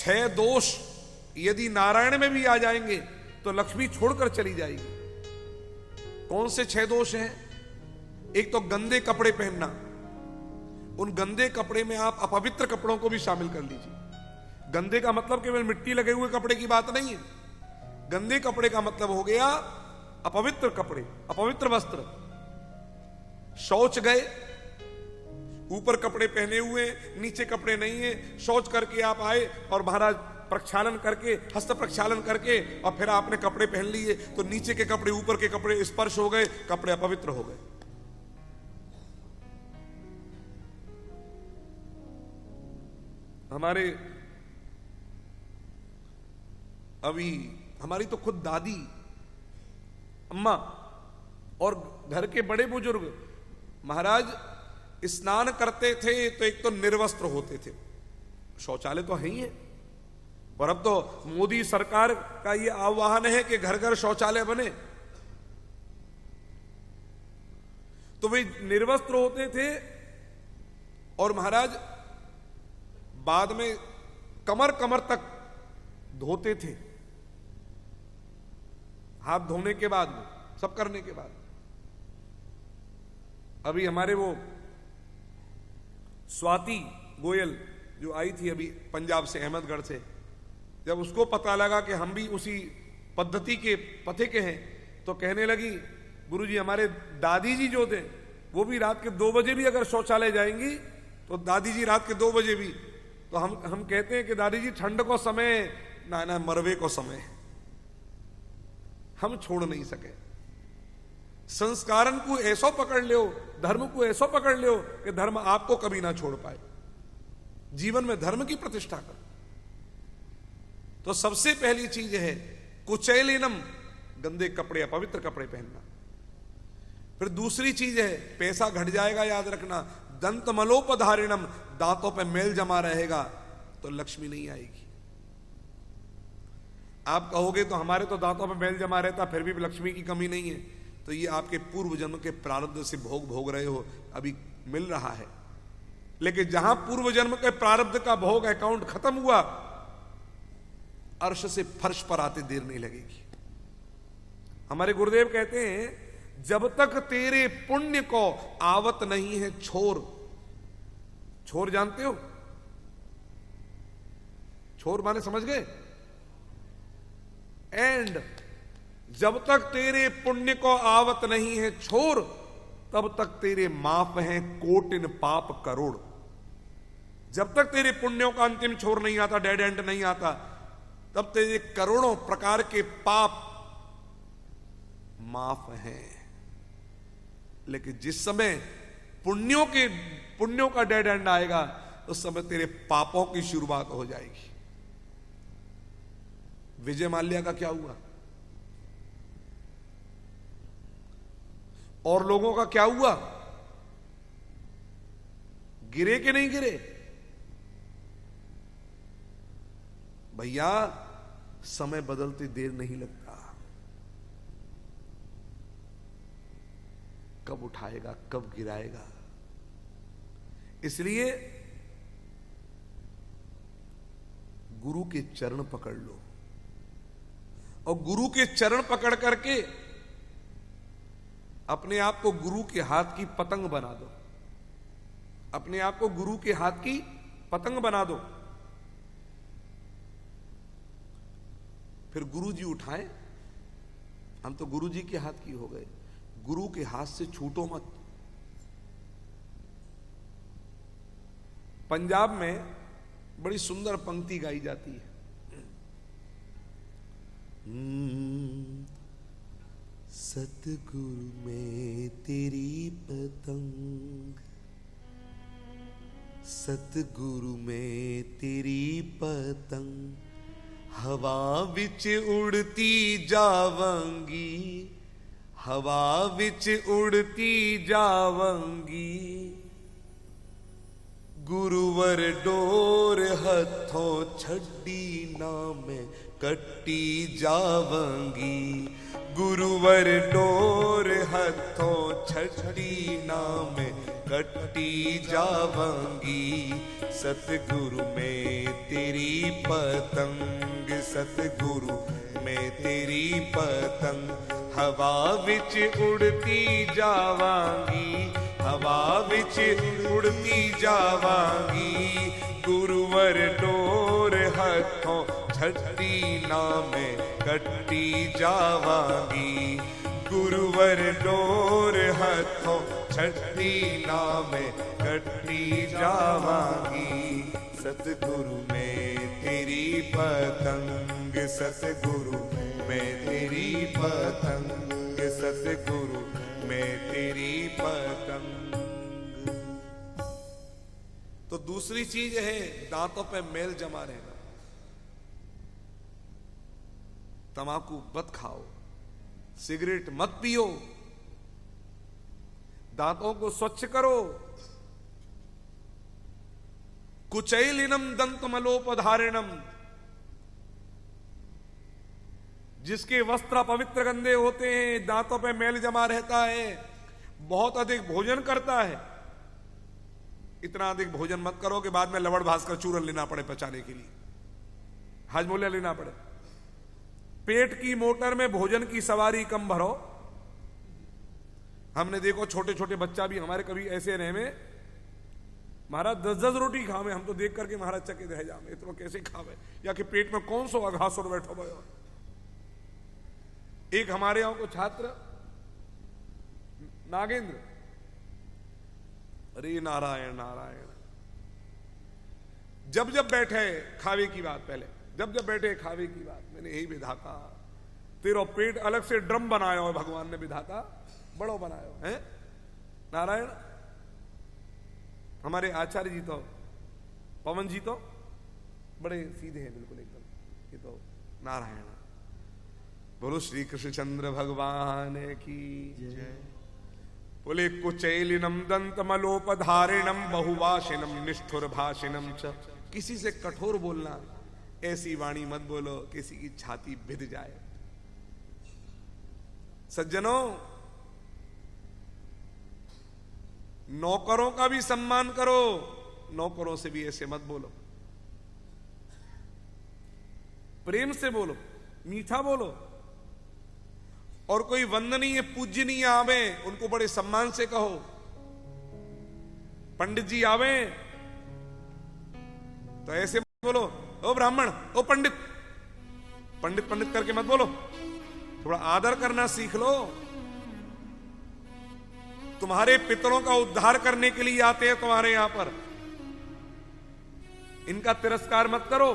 6 दोष यदि नारायण में भी आ जाएंगे तो लक्ष्मी छोड़कर चली जाएगी। कौन से 6 दोष हैं? एक तो गंदे कपड़े पहनना। उन गंदे कपड़े में आप अपवित्र कपड़ों को भी शामिल कर लीजिए। गंदे का मतलब केवल मिट्टी लगे हुए कपड़े की बात नहीं है। गंदे कपड़े का मतलब हो गया अपवित्र कपड़े, अपवित्र वस्त्र। शौच गए, ऊपर कपड़े पहने हुए, नीचे कपड़े नहीं है, शौच करके आप आए और महाराज प्रक्षालन करके, हस्त प्रक्षालन करके और फिर आपने कपड़े पहन लिए तो नीचे के कपड़े ऊपर के कपड़े स्पर्श हो गए, कपड़े अपवित्र हो गए। हमारे अभी हमारी तो खुद दादी अम्मा और घर के बड़े बुजुर्ग महाराज स्नान करते थे तो एक तो निर्वस्त्र होते थे। शौचालय तो है ही है, और अब तो मोदी सरकार का ये आह्वान है कि घर घर शौचालय बने। तो वे निर्वस्त्र होते थे और महाराज बाद में कमर कमर तक धोते थे, हाथ धोने के बाद में, सब करने के बाद। अभी हमारे वो स्वाति गोयल जो आई थी अभी पंजाब से, अहमदगढ़ से, जब उसको पता लगा कि हम भी उसी पद्धति के पथे के हैं तो कहने लगी, गुरुजी हमारे दादी जी जो थे वो भी रात के 2 बजे भी अगर शौचालय जाएंगी तो दादी जी रात के 2 बजे भी, तो हम कहते हैं कि दादी जी ठंड को समय ना मरवे को समय हम छोड़ नहीं सके। संस्कारन को ऐसो पकड़ लियो, धर्म को ऐसो पकड़ लियो कि धर्म आपको कभी ना छोड़ पाए। जीवन में धर्म की प्रतिष्ठा कर। तो सबसे पहली चीज है कुचैलिनम, गंदे कपड़े, अपवित्र कपड़े पहनना। फिर दूसरी चीज है, पैसा घट जाएगा याद रखना, दंत मलोपधारिणम, दांतों पे मेल जमा रहेगा तो लक्ष्मी नहीं आएगी। आप कहोगे तो हमारे तो दांतों पे मेल जमा रहता फिर भी लक्ष्मी की कमी नहीं है, तो ये आपके पूर्व जन्म के प्रारब्ध से भोग रहे हो, अभी मिल रहा है। लेकिन जहां पूर्व जन्म के प्रारब्ध का भोग अकाउंट खत्म हुआ, अर्श से फर्श पर आते देर नहीं लगेगी। हमारे गुरुदेव कहते हैं जब तक तेरे पुण्य को आवत नहीं है छोर। छोर जानते हो? छोर माने समझ गए? एंड जब तक तेरे पुण्य को आवत नहीं है छोर, तब तक तेरे माफ हैं कोटिन पाप करोड़। जब तक तेरे पुण्यों का अंतिम छोर नहीं आता, डेड एंड नहीं आता, तब तेरे करोड़ों प्रकार के पाप माफ हैं। लेकिन जिस समय पुण्यों का डेड एंड आएगा, उस समय तेरे पापों की शुरुआत हो जाएगी। विजय माल्या का क्या हुआ? और लोगों का क्या हुआ? गिरे कि नहीं गिरे? भैया समय बदलते देर नहीं लगता। कब उठाएगा, कब गिराएगा। इसलिए गुरु के चरण पकड़ लो और गुरु के चरण पकड़ करके अपने आप को गुरु के हाथ की पतंग बना दो। अपने आप को गुरु के हाथ की पतंग बना दो। फिर गुरु जी उठाएं। हम तो गुरु जी के हाथ की हो गए, गुरु के हाथ से छूटो मत। पंजाब में बड़ी सुंदर पंक्ति गाई जाती है, सतगुरु में तेरी पतंग, सतगुरु में तेरी पतंग, हवा विच उड़ती जावांगी, हवा विच उड़ती जावांगी, गुरुवर डोर हथों छड्डी ना मैं कट्टी जावांगी, गुरुवर डोर हथों छठी नाम कट्टी जावांगी, सतगुरु में तेरी पतंग, सतगुरु में तेरी पतंग, हवा विच उड़ती जावांगी, हवा विच उड़ती जावांगी, गुरुवर डोर हथों छठी नाम कट्टी जावांगी, गुरुवर डोर हथों छठी नाम कट्टी जावांगी, सतगुरु में तेरी पतंग, सतगुरु में तेरी पतंग, सतगुरु में तेरी पतंग। तो दूसरी चीज है दांतों पे मेल जमा रहना। तंबाकू मत खाओ, सिगरेट मत पियो, दांतों को स्वच्छ करो। कुचैलिनम दंतमलोपधारिणम, जिसके वस्त्र पवित्र गंदे होते हैं, दांतों पे मेल जमा रहता है, बहुत अधिक भोजन करता है। इतना अधिक भोजन मत करो कि बाद में लवण भास्कर चूरन लेना पड़े पचाने के लिए, हाजमोला लेना पड़े। पेट की मोटर में भोजन की सवारी कम भरो। हमने देखो छोटे छोटे बच्चा भी हमारे कभी ऐसे रहे में, महाराज 10-10 रोटी खावे, हम तो देख करके महाराज चकित रह जावे, इतना कैसे खावे, या कि पेट में कौन सो घास और बैठो भयो। एक हमारे यहां को छात्र नागेंद्र, अरे नारायण नारायण, जब जब बैठे खावे की बात, पहले जब जब बैठे खावे की बात, मैंने यही विधाता तेरा पेट अलग से ड्रम बनाया हो भगवान ने, विधाता बड़ो बनाया है नारायण। हमारे आचार्य जी तो, पवन जी तो बड़े सीधे हैं बिल्कुल एकदम, ये तो नारायण। बोलो श्री कृष्णचंद्र भगवान की जय। बोले कुचैलिनम दंतमलोपधारिणम बहुभाषिणम निष्ठुर भाषिणम च, किसी से कठोर बोलना, ऐसी वाणी मत बोलो किसी की छाती भिद जाए। सज्जनों, नौकरों का भी सम्मान करो, नौकरों से भी ऐसे मत बोलो, प्रेम से बोलो, मीठा बोलो। और कोई वंदनीय पूज्यनीय आवे, उनको बड़े सम्मान से कहो। पंडित जी आवे तो ऐसे मत बोलो, ओ ब्राह्मण, ओ पंडित, पंडित पंडित करके मत बोलो, थोड़ा आदर करना सीख लो। तुम्हारे पितरों का उद्धार करने के लिए आते हैं तुम्हारे यहां पर, इनका तिरस्कार मत करो।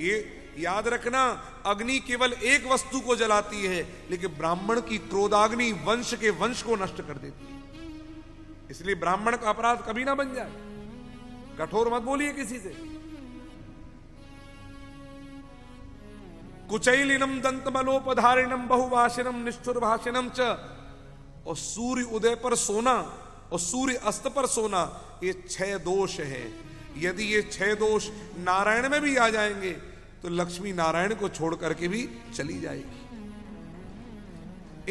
ये याद रखना, अग्नि केवल एक वस्तु को जलाती है, लेकिन ब्राह्मण की क्रोधाग्नि वंश के वंश को नष्ट कर देती है। इसलिए ब्राह्मण का अपराध कभी ना बन जाए। कठोर मत बोलिए किसी से। कुचैलिनम दंतमलोपधारिणम बहुभाषिणम निष्ठुर भाषिणम च, और सूर्य उदय पर सोना और सूर्य अस्त पर सोना, ये 6 दोष है। यदि ये 6 दोष नारायण में भी आ जाएंगे तो लक्ष्मी नारायण को छोड़ करके भी चली जाएगी।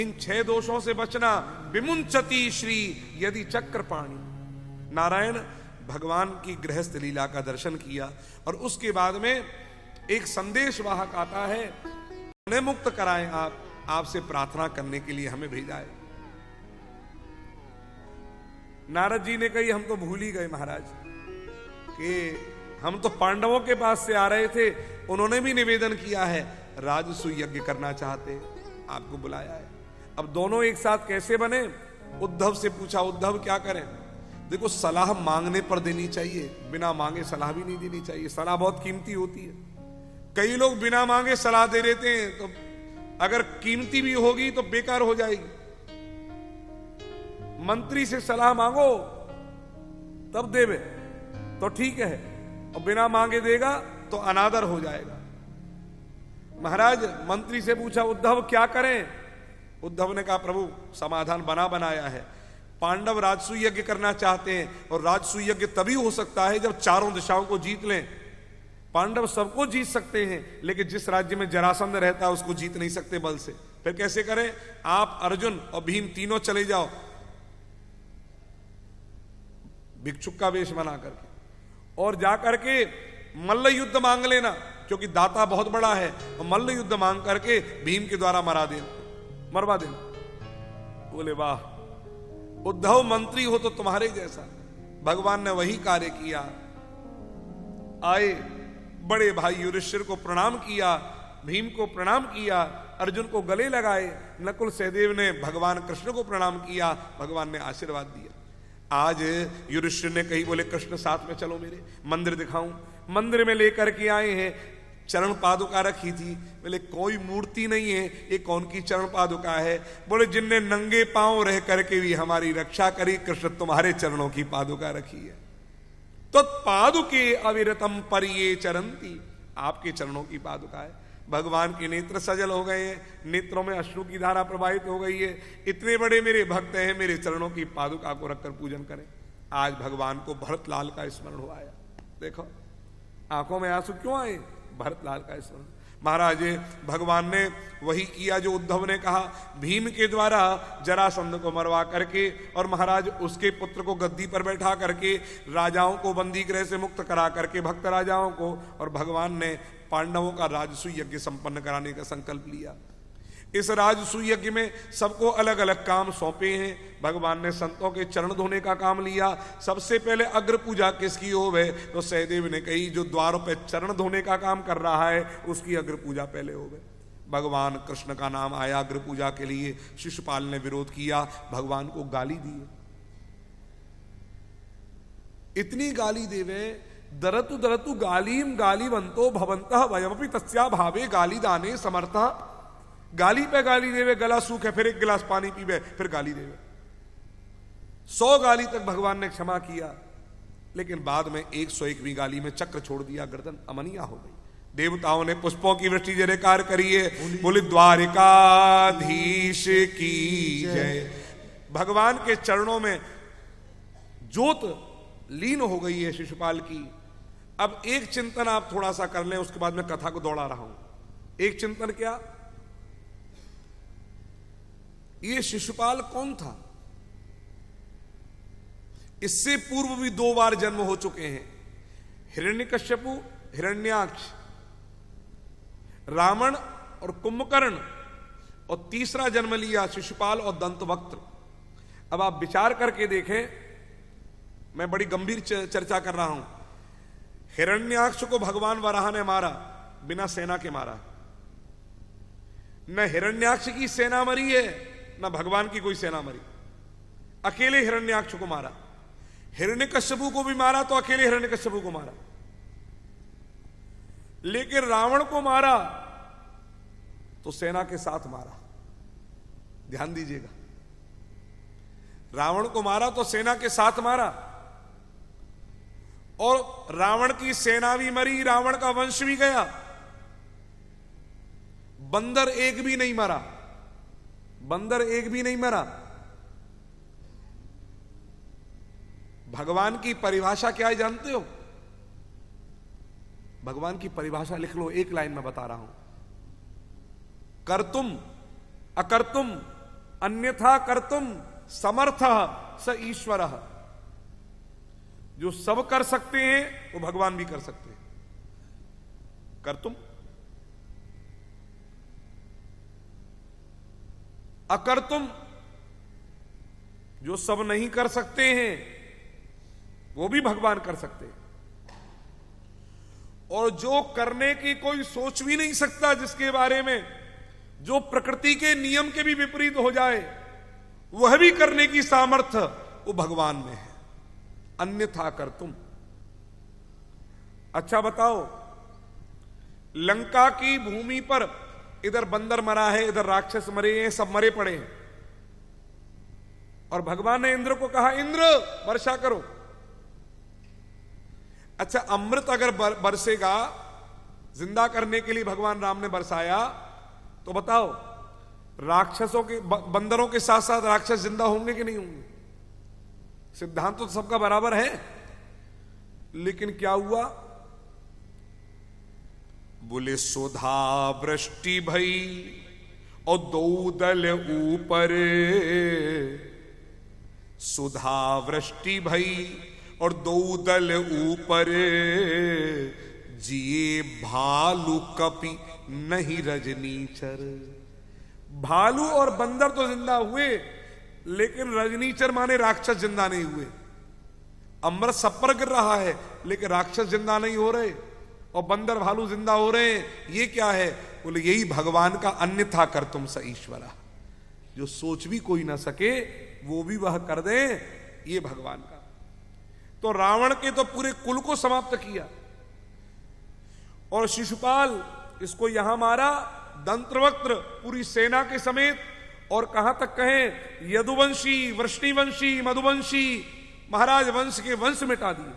इन 6 दोषों से बचना। विमुंचती श्री यदि चक्रपाणी, नारायण भगवान की गृहस्थ लीला का दर्शन किया और उसके बाद में एक संदेश वाहक आता है, उन्हें मुक्त कराएं, आपसे प्रार्थना करने के लिए हमें भेजा है। नारद जी ने कही, हम तो भूल ही गए महाराज कि हम तो पांडवों के पास से आ रहे थे, उन्होंने भी निवेदन किया है, राजसूय यज्ञ करना चाहते, आपको बुलाया है। अब दोनों एक साथ कैसे बने? उद्धव से पूछा, उद्धव क्या करें? देखो, सलाह मांगने पर देनी चाहिए, बिना मांगे सलाह भी नहीं देनी चाहिए। सलाह बहुत कीमती होती है। कई लोग बिना मांगे सलाह दे देते हैं, तो अगर कीमती भी होगी तो बेकार हो जाएगी। मंत्री से सलाह मांगो तब देवे तो ठीक है, और बिना मांगे देगा तो अनादर हो जाएगा। महाराज मंत्री से पूछा, उद्धव क्या करें? उद्धव ने कहा, प्रभु समाधान बना बनाया है। पांडव राजसूय यज्ञ करना चाहते हैं, और राजसूय यज्ञ तभी हो सकता है जब चारों दिशाओं को जीत लें। पांडव सबको जीत सकते हैं, लेकिन जिस राज्य में जरासंध रहता है उसको जीत नहीं सकते बल से। फिर कैसे करें? आप, अर्जुन और भीम तीनों चले जाओ भिक्षुक का वेश बना करके, और जाकर के मल्ल युद्ध मांग लेना, क्योंकि दाता बहुत बड़ा है, और मल्ल युद्ध मांग करके भीम के द्वारा मरवा देना। बोले वाह, उद्धव मंत्री हो तो तुम्हारे जैसा। भगवान ने वही कार्य किया। आए, बड़े भाई युधिष्ठिर को प्रणाम किया, भीम को प्रणाम किया, अर्जुन को गले लगाए, नकुल सहदेव ने भगवान कृष्ण को प्रणाम किया, भगवान ने आशीर्वाद दिया। आज युधिष्ठिर ने कही, बोले कृष्ण साथ में चलो, मेरे मंदिर दिखाऊं। मंदिर में लेकर के आए हैं, चरण पादुका रखी थी। बोले कोई मूर्ति नहीं है, ये कौन की चरण पादुका है? बोले जिनने नंगे पांव रह करके भी हमारी रक्षा करी, कृष्ण तुम्हारे चरणों की पादुका रखी है। तो पादुके अविरतम परिये चरंती, आपके चरणों की पादुका है। भगवान के नेत्र सजल हो गए हैं, नेत्रों में अश्रु की धारा प्रवाहित हो गई है। इतने बड़े मेरे भक्त हैं, मेरे चरणों की पादुका को रखकर पूजन करें। आज भगवान को भरत लाल का स्मरण हुआ है। देखो आंखों में आंसू क्यों आए? भरत लाल का स्मरण। महाराज भगवान ने वही किया जो उद्धव ने कहा, भीम के द्वारा जरासंध को मरवा करके, और महाराज उसके पुत्र को गद्दी पर बैठा करके, राजाओं को बंदी गृह से मुक्त करा करके, भक्त राजाओं को, और भगवान ने पांडवों का राजसूय यज्ञ संपन्न कराने का संकल्प लिया। इस राजसूय यज्ञ में सबको अलग अलग काम सौंपे हैं। भगवान ने संतों के चरण धोने का काम लिया। सबसे पहले अग्र पूजा किसकी होवे? तो सहदेव ने कही, जो द्वारों पे चरण धोने का काम कर रहा है उसकी अग्र पूजा पहले होवे। भगवान कृष्ण का नाम आया अग्र पूजा के लिए। शिशुपाल ने विरोध किया, भगवान को गाली दी। इतनी गाली देवे, दरतु दरतु गालीम गालीवंतो भवंतः वयमपि तस्या भावे गाली दाने समर्था। गाली पे गाली देवे, गला सूखे, फिर एक गिलास पानी पीवे, फिर गाली देवे। 100 गाली तक भगवान ने क्षमा किया, लेकिन बाद में 101वीं गाली में चक्र छोड़ दिया, गर्दन अमनिया हो गई। देवताओं ने पुष्पों की वृष्टि जयकार करी है। बोले द्वारिकाधीश की जय। भगवान के चरणों में ज्योत लीन हो गई है शिशुपाल की। अब एक चिंतन आप थोड़ा सा कर लें, उसके बाद मैं कथा को दौड़ा रहा हूं। एक चिंतन क्या? ये शिशुपाल कौन था? इससे पूर्व भी 2 बार जन्म हो चुके हैं। हिरण्यकश्यपु, हिरण्याक्ष, रावण और कुंभकर्ण, और तीसरा जन्म लिया शिशुपाल और दंतवक्त्र। अब आप विचार करके देखें, मैं बड़ी गंभीर चर्चा कर रहा हूं। हिरण्याक्ष को भगवान वराह ने मारा, बिना सेना के मारा। न हिरण्याक्ष की सेना मरी है, न भगवान की कोई सेना मरी। अकेले हिरण्याक्ष को मारा। हिरण्यकश्यपु को भी मारा तो अकेले हिरण्यकश्यपु को मारा। लेकिन रावण को मारा तो सेना के साथ मारा। ध्यान दीजिएगा, रावण को मारा तो सेना के साथ मारा, और रावण की सेना भी मरी, रावण का वंश भी गया। बंदर एक भी नहीं मरा, बंदर एक भी नहीं मरा। भगवान की परिभाषा क्या है जानते हो? भगवान की परिभाषा लिख लो, एक लाइन में बता रहा हूं। कर्तुम अकर्तुम अन्यथा कर्तुम समर्थः स ईश्वरः। जो सब कर सकते हैं वो भगवान भी कर सकते हैं। कर्तुम अकर्तुम, जो सब नहीं कर सकते हैं वो भी भगवान कर सकते हैं। और जो करने की कोई सोच भी नहीं सकता, जिसके बारे में जो प्रकृति के नियम के भी विपरीत हो जाए, वह भी करने की सामर्थ्य वो भगवान में है। अन्यथा कर्तुम। अच्छा बताओ, लंका की भूमि पर इधर बंदर मरा है, इधर राक्षस मरे हैं, सब मरे पड़े हैं, और भगवान ने इंद्र को कहा, इंद्र वर्षा करो। अच्छा, अमृत अगर बरसेगा, जिंदा करने के लिए भगवान राम ने बरसाया, तो बताओ राक्षसों के, बंदरों के साथ साथ राक्षस जिंदा होंगे कि नहीं होंगे? सिद्धांत तो सबका बराबर है। लेकिन क्या हुआ? बोले सुधा वृष्टि भई और दो दल ऊपर, सुधा वृष्टि भई और दो दल ऊपर, जिए भालू कपि नहीं रजनीचर। भालू और बंदर तो जिंदा हुए, लेकिन रजनीचर माने राक्षस जिंदा नहीं हुए। अमृत सब पर गिर रहा है, लेकिन राक्षस जिंदा नहीं हो रहे और बंदर भालू जिंदा हो रहे हैं। ये क्या है? बोले यही भगवान का अन्यथा कर तुम स ईश्वरा, जो सोच भी कोई ना सके वो भी वह कर दे, ये भगवान का। तो रावण के तो पूरे कुल को समाप्त किया और शिशुपाल इसको यहां मारा, दंत्रवक्त्र पूरी सेना के समेत। और कहां तक कहें, यदुवंशी, वृष्णिवंशी, मधुवंशी महाराज वंश के वंश मिटा दिए,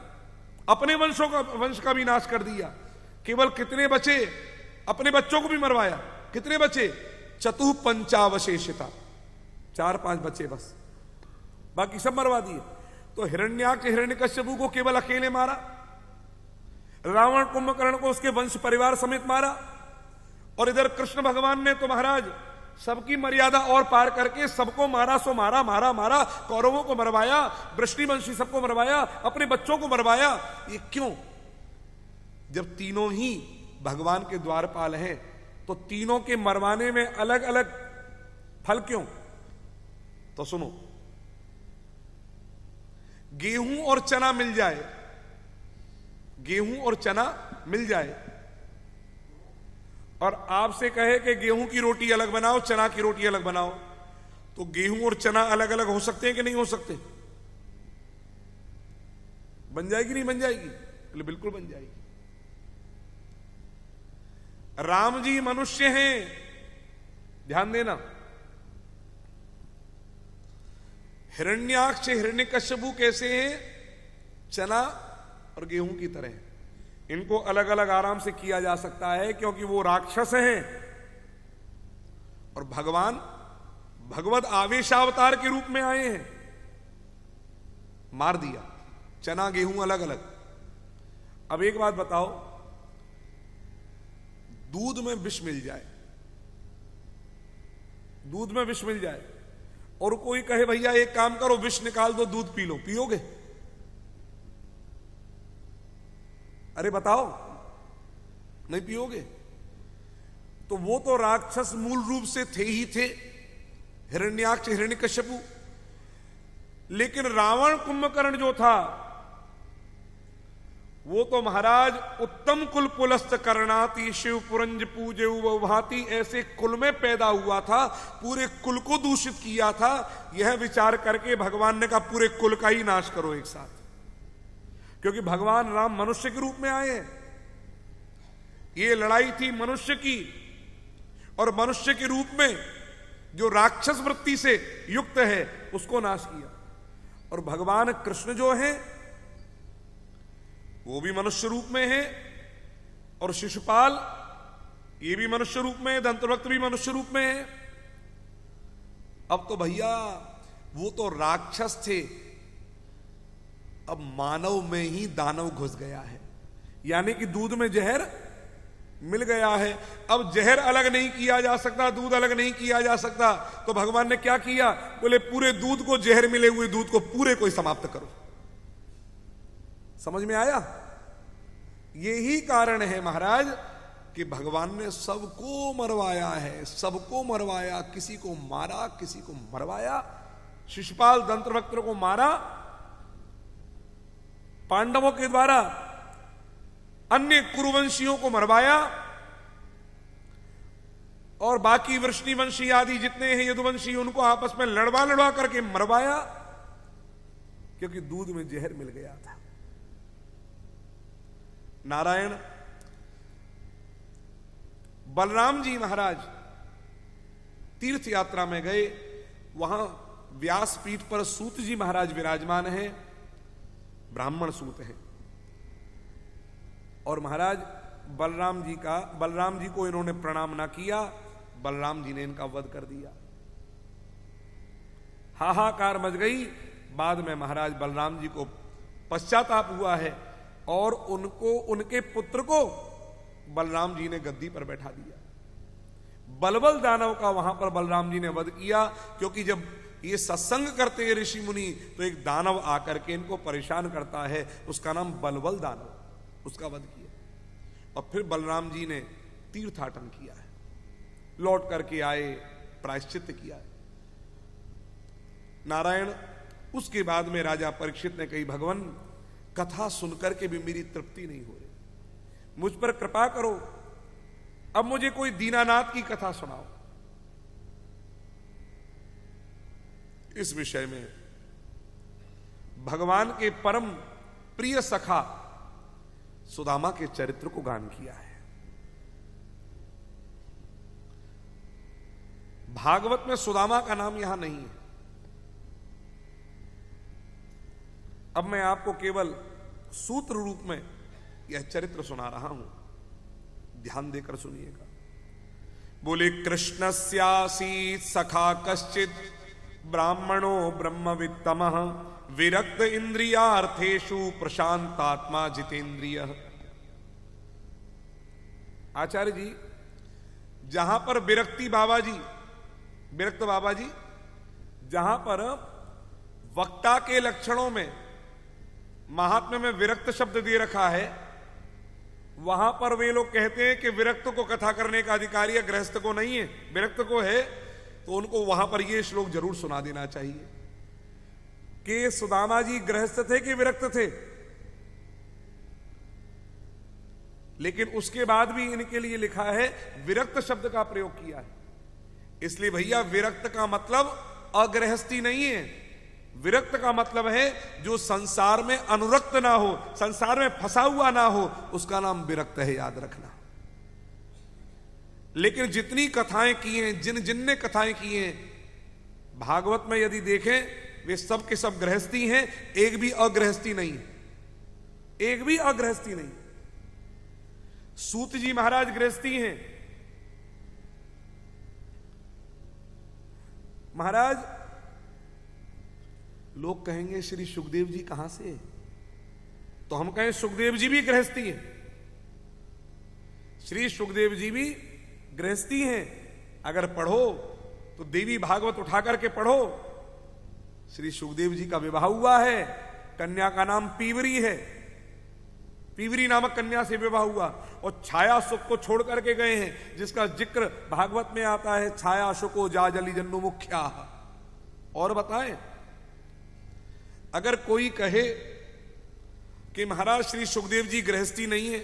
अपने वंश का भी नाश कर दिया। केवल कितने बचे? अपने बच्चों को भी मरवाया। कितने बचे? चतुः पंचावशेषिता, 4-5 बचे बस, बाकी सब मरवा दिए। तो हिरण्याक्ष हिरण्यकश्यपु को केवल अकेले मारा, रावण कुंभकर्ण को उसके वंश परिवार समेत मारा, और इधर कृष्ण भगवान ने तो महाराज सबकी मर्यादा और पार करके सबको मारा। सो मारा मारा मारा, कौरवों को मरवाया, वृष्णिवंशी सबको मरवाया, अपने बच्चों को मरवाया। ये क्यों? जब तीनों ही भगवान के द्वारपाल हैं, तो तीनों के मरवाने में अलग अलग फल क्यों? तो सुनो, गेहूं और चना मिल जाए, गेहूं और चना मिल जाए, और आपसे कहे कि गेहूं की रोटी अलग बनाओ, चना की रोटी अलग बनाओ, तो गेहूं और चना अलग अलग हो सकते हैं कि नहीं हो सकते? बन जाएगी नहीं बन जाएगी? बोले बिल्कुल बन जाएगी। राम जी मनुष्य हैं, ध्यान देना। हिरण्याक्ष हिरण्यकश्यपु कैसे हैं? चना और गेहूं की तरह। इनको अलग अलग आराम से किया जा सकता है, क्योंकि वो राक्षस हैं और भगवान भगवत आवेशावतार के रूप में आए हैं। मार दिया, चना गेहूं अलग अलग। अब एक बात बताओ, दूध में विष मिल जाए, दूध में विष मिल जाए, और कोई कहे भैया एक काम करो विष निकाल दो, दूध पी लो, पियोगे? अरे बताओ, नहीं पियोगे? तो वो तो राक्षस मूल रूप से थे ही थे, हिरण्याक्ष हिरण्यकश्यपु। लेकिन रावण कुंभकर्ण जो था, वो तो महाराज उत्तम कुल पुलस्त करणाति शिव पुरंज पूजे भांति ऐसे कुल में पैदा हुआ था, पूरे कुल को दूषित किया था। यह विचार करके भगवान ने कहा पूरे कुल का ही नाश करो एक साथ, क्योंकि भगवान राम मनुष्य के रूप में आए हैं। ये लड़ाई थी मनुष्य की, और मनुष्य के रूप में जो राक्षस वृत्ति से युक्त है उसको नाश किया। और भगवान कृष्ण जो हैं वो भी मनुष्य रूप में है, और शिशुपाल ये भी मनुष्य रूप में है, दंतवक्त्र भी मनुष्य रूप में है। अब तो भैया वो तो राक्षस थे, अब मानव में ही दानव घुस गया है, यानी कि दूध में जहर मिल गया है। अब जहर अलग नहीं किया जा सकता, दूध अलग नहीं किया जा सकता, तो भगवान ने क्या किया? बोले पूरे दूध को, जहर मिले हुए दूध को पूरे को समाप्त करो। समझ में आया? यही कारण है महाराज कि भगवान ने सबको मरवाया है, सबको मरवाया, किसी को मारा, किसी को मरवाया। शिशुपाल दंत्रवक्त्र को मारा पांडवों के द्वारा, अन्य कुरुवंशियों को मरवाया, और बाकी वृष्णिवंशी आदि जितने हैं यदुवंशी उनको आपस में लड़वा लड़वा करके मरवाया, क्योंकि दूध में जहर मिल गया था। नारायण बलराम जी महाराज तीर्थ यात्रा में गए, वहां व्यासपीठ पर सूत जी महाराज विराजमान हैं, ब्राह्मण सूत हैं, और महाराज बलराम जी को इन्होंने प्रणाम ना किया, बलराम जी ने इनका वध कर दिया। हाहाकार मच गई। बाद में महाराज बलराम जी को पश्चाताप हुआ है, और उनको, उनके पुत्र को बलराम जी ने गद्दी पर बैठा दिया। बलबल दानव का वहां पर बलराम जी ने वध किया, क्योंकि जब ये सत्संग करते हैं ऋषि मुनि तो एक दानव आकर के इनको परेशान करता है, उसका नाम बलबल दानव, उसका वध किया। और फिर बलराम जी ने तीर्थाटन किया है, लौट करके आए, प्रायश्चित किया है। नारायण उसके बाद में राजा परीक्षित ने कही, भगवान कथा सुनकर के भी मेरी तृप्ति नहीं हो रही, मुझ पर कृपा करो, अब मुझे कोई दीनानाथ की कथा सुनाओ। इस विषय में भगवान के परम प्रिय सखा सुदामा के चरित्र को गान किया है। भागवत में सुदामा का नाम यहां नहीं है। अब मैं आपको केवल सूत्र रूप में यह चरित्र सुना रहा हूं, ध्यान देकर सुनिएगा। बोले, कृष्णस्यासीत् सखा कश्चित् ब्राह्मणो ब्रह्मवित्तमः विरक्त इंद्रियार्थेषु प्रशांतात्मा जितेंद्रियः। आचार्य जी, जहां पर विरक्त बाबा जी जहां पर वक्ता के लक्षणों में महात्म्य में विरक्त शब्द दे रखा है, वहां पर वे लोग कहते हैं कि विरक्त को कथा करने का अधिकार या गृहस्थ को नहीं है, विरक्त को है, तो उनको वहां पर यह श्लोक जरूर सुना देना चाहिए कि सुदामा जी गृहस्थ थे कि विरक्त थे। लेकिन उसके बाद भी इनके लिए लिखा है विरक्त शब्द का प्रयोग किया है। इसलिए भैया, विरक्त का मतलब अगृहस्थी नहीं है, विरक्त का मतलब है जो संसार में अनुरक्त ना हो, संसार में फंसा हुआ ना हो, उसका नाम विरक्त है, याद रखना। लेकिन जितनी कथाएं की हैं, जिनने कथाएं की हैं भागवत में यदि देखें, वे सब के सब गृहस्थी हैं, एक भी अगृहस्थी नहीं है, एक भी अगृहस्थी नहीं। सूत जी महाराज गृहस्थी हैं। महाराज, लोग कहेंगे श्री सुखदेव जी कहां से, तो हम कहें सुखदेव जी भी गृहस्थी हैं, श्री सुखदेव जी भी गृहस्थी हैं। अगर पढ़ो तो देवी भागवत उठा करके पढ़ो, श्री सुखदेव जी का विवाह हुआ है, कन्या का नाम पीवरी है, पीवरी नामक कन्या से विवाह हुआ, और छाया सुख को छोड़ करके गए हैं, जिसका जिक्र भागवत में आता है, छाया सुखो जाजली जन्नु मुख्या। और बताएं, अगर कोई कहे कि महाराज श्री सुखदेव जी गृहस्थी नहीं है,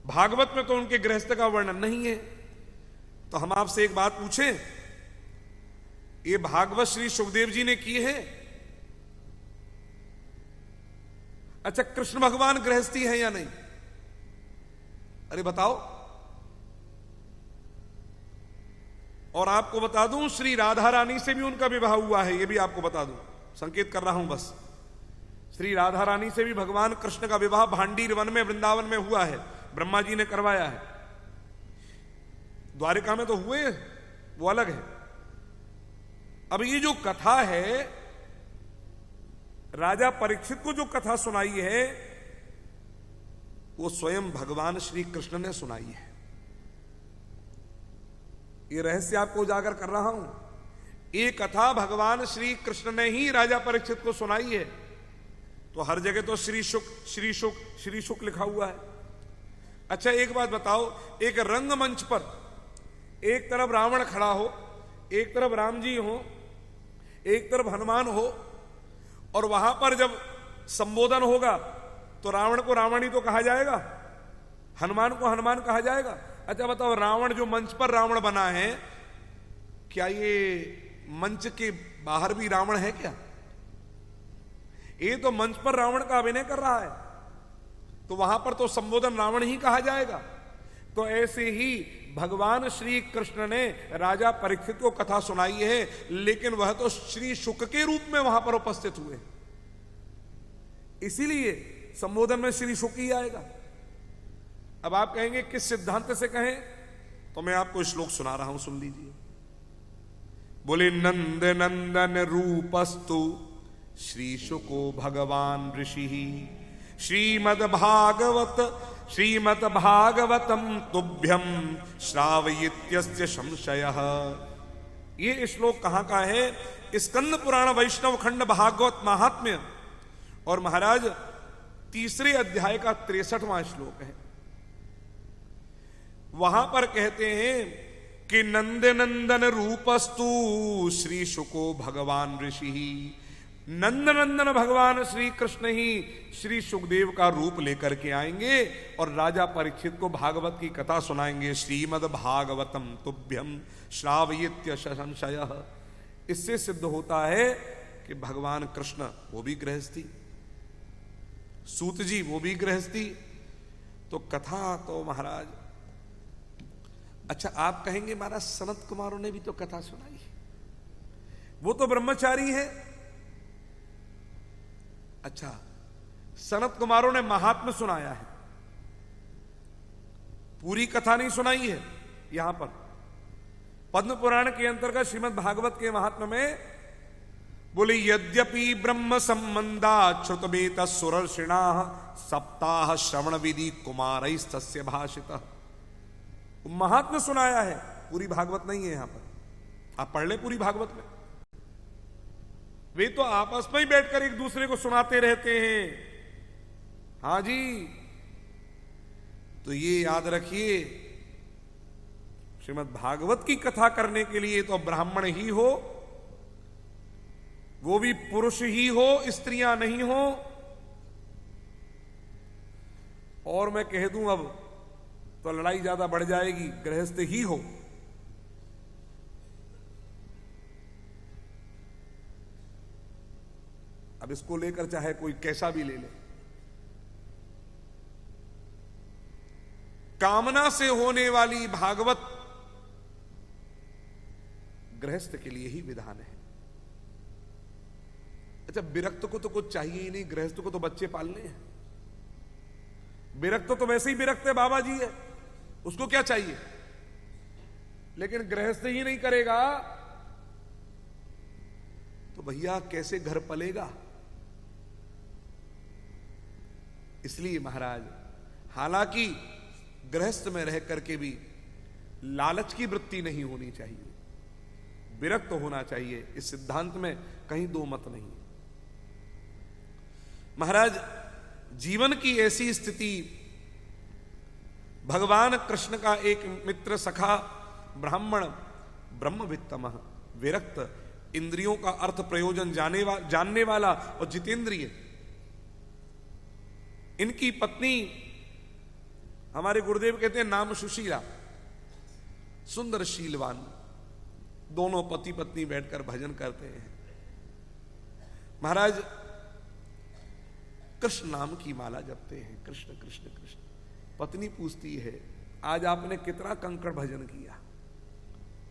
भागवत में तो उनके गृहस्थ का वर्णन नहीं है, तो हम आपसे एक बात पूछें, ये भागवत श्री सुखदेव जी ने की है? अच्छा, कृष्ण भगवान गृहस्थी है या नहीं? अरे बताओ। और आपको बता दूं, श्री राधा रानी से भी उनका विवाह हुआ है, यह भी आपको बता दूं, संकेत कर रहा हूं बस। श्री राधा रानी से भी भगवान कृष्ण का विवाह भांडीर वन में, वृंदावन में हुआ है, ब्रह्मा जी ने करवाया है। द्वारिका में तो हुए, वो अलग है। अब ये जो कथा है, राजा परीक्षित को जो कथा सुनाई है, वो स्वयं भगवान श्री कृष्ण ने सुनाई है। ये रहस्य आपको उजागर कर रहा हूं। ये कथा भगवान श्री कृष्ण ने ही राजा परीक्षित को सुनाई है। तो हर जगह तो श्री शुक, श्री शुक, श्री शुक लिखा हुआ है। अच्छा, एक बात बताओ, एक रंगमंच पर एक तरफ रावण खड़ा हो, एक तरफ राम जी हो, एक तरफ हनुमान हो, और वहां पर जब संबोधन होगा तो रावण को रावण ही तो कहा जाएगा, हनुमान को हनुमान कहा जाएगा। अच्छा बताओ, रावण जो मंच पर रावण बना है, क्या ये मंच के बाहर भी रावण है क्या? ये तो मंच पर रावण का अभिनय कर रहा है, तो वहां पर तो संबोधन रावण ही कहा जाएगा। तो ऐसे ही भगवान श्री कृष्ण ने राजा परीक्षित को कथा सुनाई है, लेकिन वह तो श्री शुक के रूप में वहां पर उपस्थित हुए, इसीलिए संबोधन में श्री शुक ही आएगा। अब आप कहेंगे किस सिद्धांत से कहें, तो मैं आपको श्लोक सुना रहा हूं, सुन लीजिए। बोले, नंद नंदन रूपस्तु श्री शुको भगवान ऋषि श्रीमद् भागवत श्रीमद् भागवतम तुभ्यम श्रावयित्यस्य संशयः। ये श्लोक कहां का है? स्कंद पुराण वैष्णव खंड भागवत महात्म्य और महाराज तीसरे अध्याय का 63वां श्लोक है। वहां पर कहते हैं कि नंद नंदन रूपस्तु श्री शुको भगवान ऋषि। नंद नंदन भगवान श्री कृष्ण ही श्री सुखदेव का रूप लेकर के आएंगे और राजा परीक्षित को भागवत की कथा सुनाएंगे। श्रीमद् भागवतम तुभ्यम श्रावयित्य संशयः। इससे सिद्ध होता है कि भगवान कृष्ण वो भी गृहस्थी, सूत जी वो भी गृहस्थी, तो कथा तो महाराज। अच्छा, आप कहेंगे महाराज सनत कुमारों ने भी तो कथा सुनाई, वो तो ब्रह्मचारी है। अच्छा, सनत कुमारों ने महात्म्य सुनाया है, पूरी कथा नहीं सुनाई है। यहां पर पद्म पुराण के अंतर्गत श्रीमद् भागवत के महात्म्य में बोले यद्यपि ब्रह्म संबंधा श्रुतवेत सुरर्षिणा सप्ताह श्रवण विधि कुमारैस्तस्य भाषितः। महात्म्य सुनाया है, पूरी भागवत नहीं है। यहां पर आप पढ़ ले पूरी भागवत में, वे तो आपस में ही बैठकर एक दूसरे को सुनाते रहते हैं। हां जी, तो ये याद रखिए, श्रीमद् भागवत की कथा करने के लिए तो ब्राह्मण ही हो, वो भी पुरुष ही हो, स्त्रियां नहीं हो। और मैं कह दूं अब तो लड़ाई ज्यादा बढ़ जाएगी, गृहस्थ ही हो। अब इसको लेकर चाहे कोई कैसा भी ले ले, कामना से होने वाली भागवत गृहस्थ के लिए ही विधान है। अच्छा, विरक्त को तो कुछ चाहिए ही नहीं, गृहस्थ को तो बच्चे पालने हैं। विरक्त तो वैसे ही विरक्त है, बाबा जी है, उसको क्या चाहिए? लेकिन गृहस्थ ही नहीं करेगा तो भैया कैसे घर पलेगा? इसलिए महाराज, हालांकि गृहस्थ में रह करके भी लालच की वृत्ति नहीं होनी चाहिए, विरक्त होना चाहिए। इस सिद्धांत में कहीं दो मत नहीं। महाराज, जीवन की ऐसी स्थिति, भगवान कृष्ण का एक मित्र सखा ब्राह्मण ब्रह्मवित्तम विरक्त, इंद्रियों का अर्थ प्रयोजन जानने वाला और जितेंद्रिय, इनकी पत्नी, हमारे गुरुदेव कहते हैं नाम सुशीला, सुंदर शीलवान, दोनों पति पत्नी बैठकर भजन करते हैं। महाराज कृष्ण नाम की माला जपते हैं, कृष्ण कृष्ण कृष्ण। पत्नी पूछती है, आज आपने कितना कंकड़ भजन किया?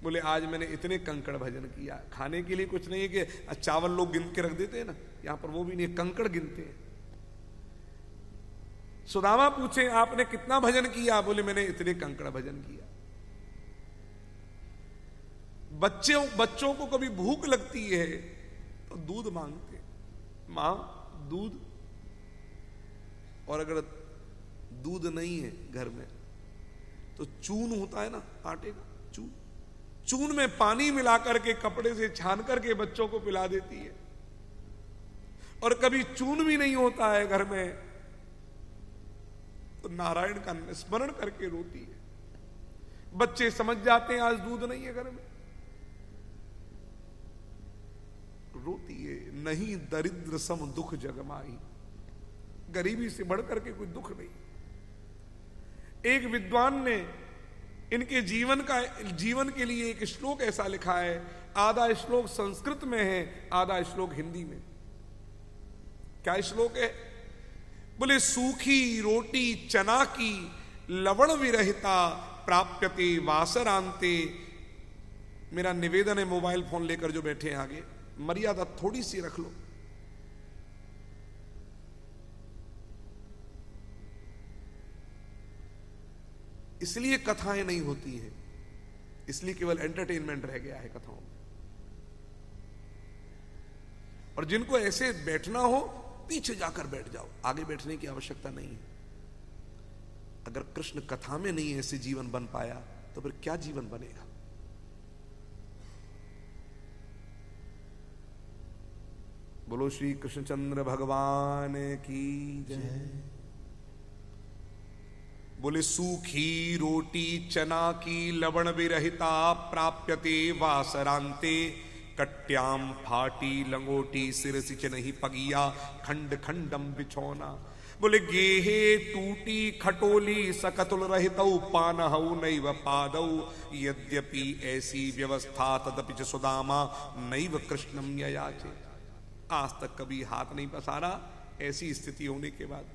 बोले आज मैंने इतने कंकड़ भजन किया। खाने के लिए कुछ नहीं है कि चावल लोग गिन के रख देते हैं ना, यहां पर वो भी नहीं, कंकड़ गिनते हैं। सुदामा पूछे आपने कितना भजन किया? बोले मैंने इतने कंकड़ भजन किया। बच्चों को कभी भूख लगती है तो दूध मांगते, मां दूध, और अगर दूध नहीं है घर में तो चून होता है ना, आटे का चून, चून में पानी मिलाकर के कपड़े से छान करके बच्चों को पिला देती है। और कभी चून भी नहीं होता है घर में तो नारायण का स्मरण करके रोती है। बच्चे समझ जाते हैं आज दूध नहीं है घर में, रोती है। नहीं दरिद्र सम दुख जगमाई, गरीबी से बढ़कर के कोई दुख नहीं। एक विद्वान ने इनके जीवन के लिए एक श्लोक ऐसा लिखा है, आधा श्लोक संस्कृत में है, आधा श्लोक हिंदी में। क्या श्लोक है? बोले सूखी रोटी चना की लवण विरहिता प्राप्यते वासरांते। मेरा निवेदन है, मोबाइल फोन लेकर जो बैठे हैं आगे, मर्यादा थोड़ी सी रख लो। इसलिए कथाएं नहीं होती हैं, इसलिए केवल एंटरटेनमेंट रह गया है कथाओं में। और जिनको ऐसे बैठना हो पीछे जाकर बैठ जाओ, आगे बैठने की आवश्यकता नहीं है। अगर कृष्ण कथा में नहीं ऐसे जीवन बन पाया तो फिर क्या जीवन बनेगा? बोलो श्री कृष्णचंद्र भगवान की जय। बोले सूखी रोटी चना की लवण विरहिता प्राप्यते वासरांते, कट्याम फाटी लंगोटी सिरसी च नहीं पगिया खंड खंडम बिछौना। बोले गेहे टूटी खटोली सकतुल रहितौ पानहौ नैव पादौ, यद्यपि ऐसी व्यवस्था तदपि च सुदामा नैव कृष्णम ययाचे। आज तक कभी हाथ नहीं पसारा ऐसी स्थिति होने के बाद।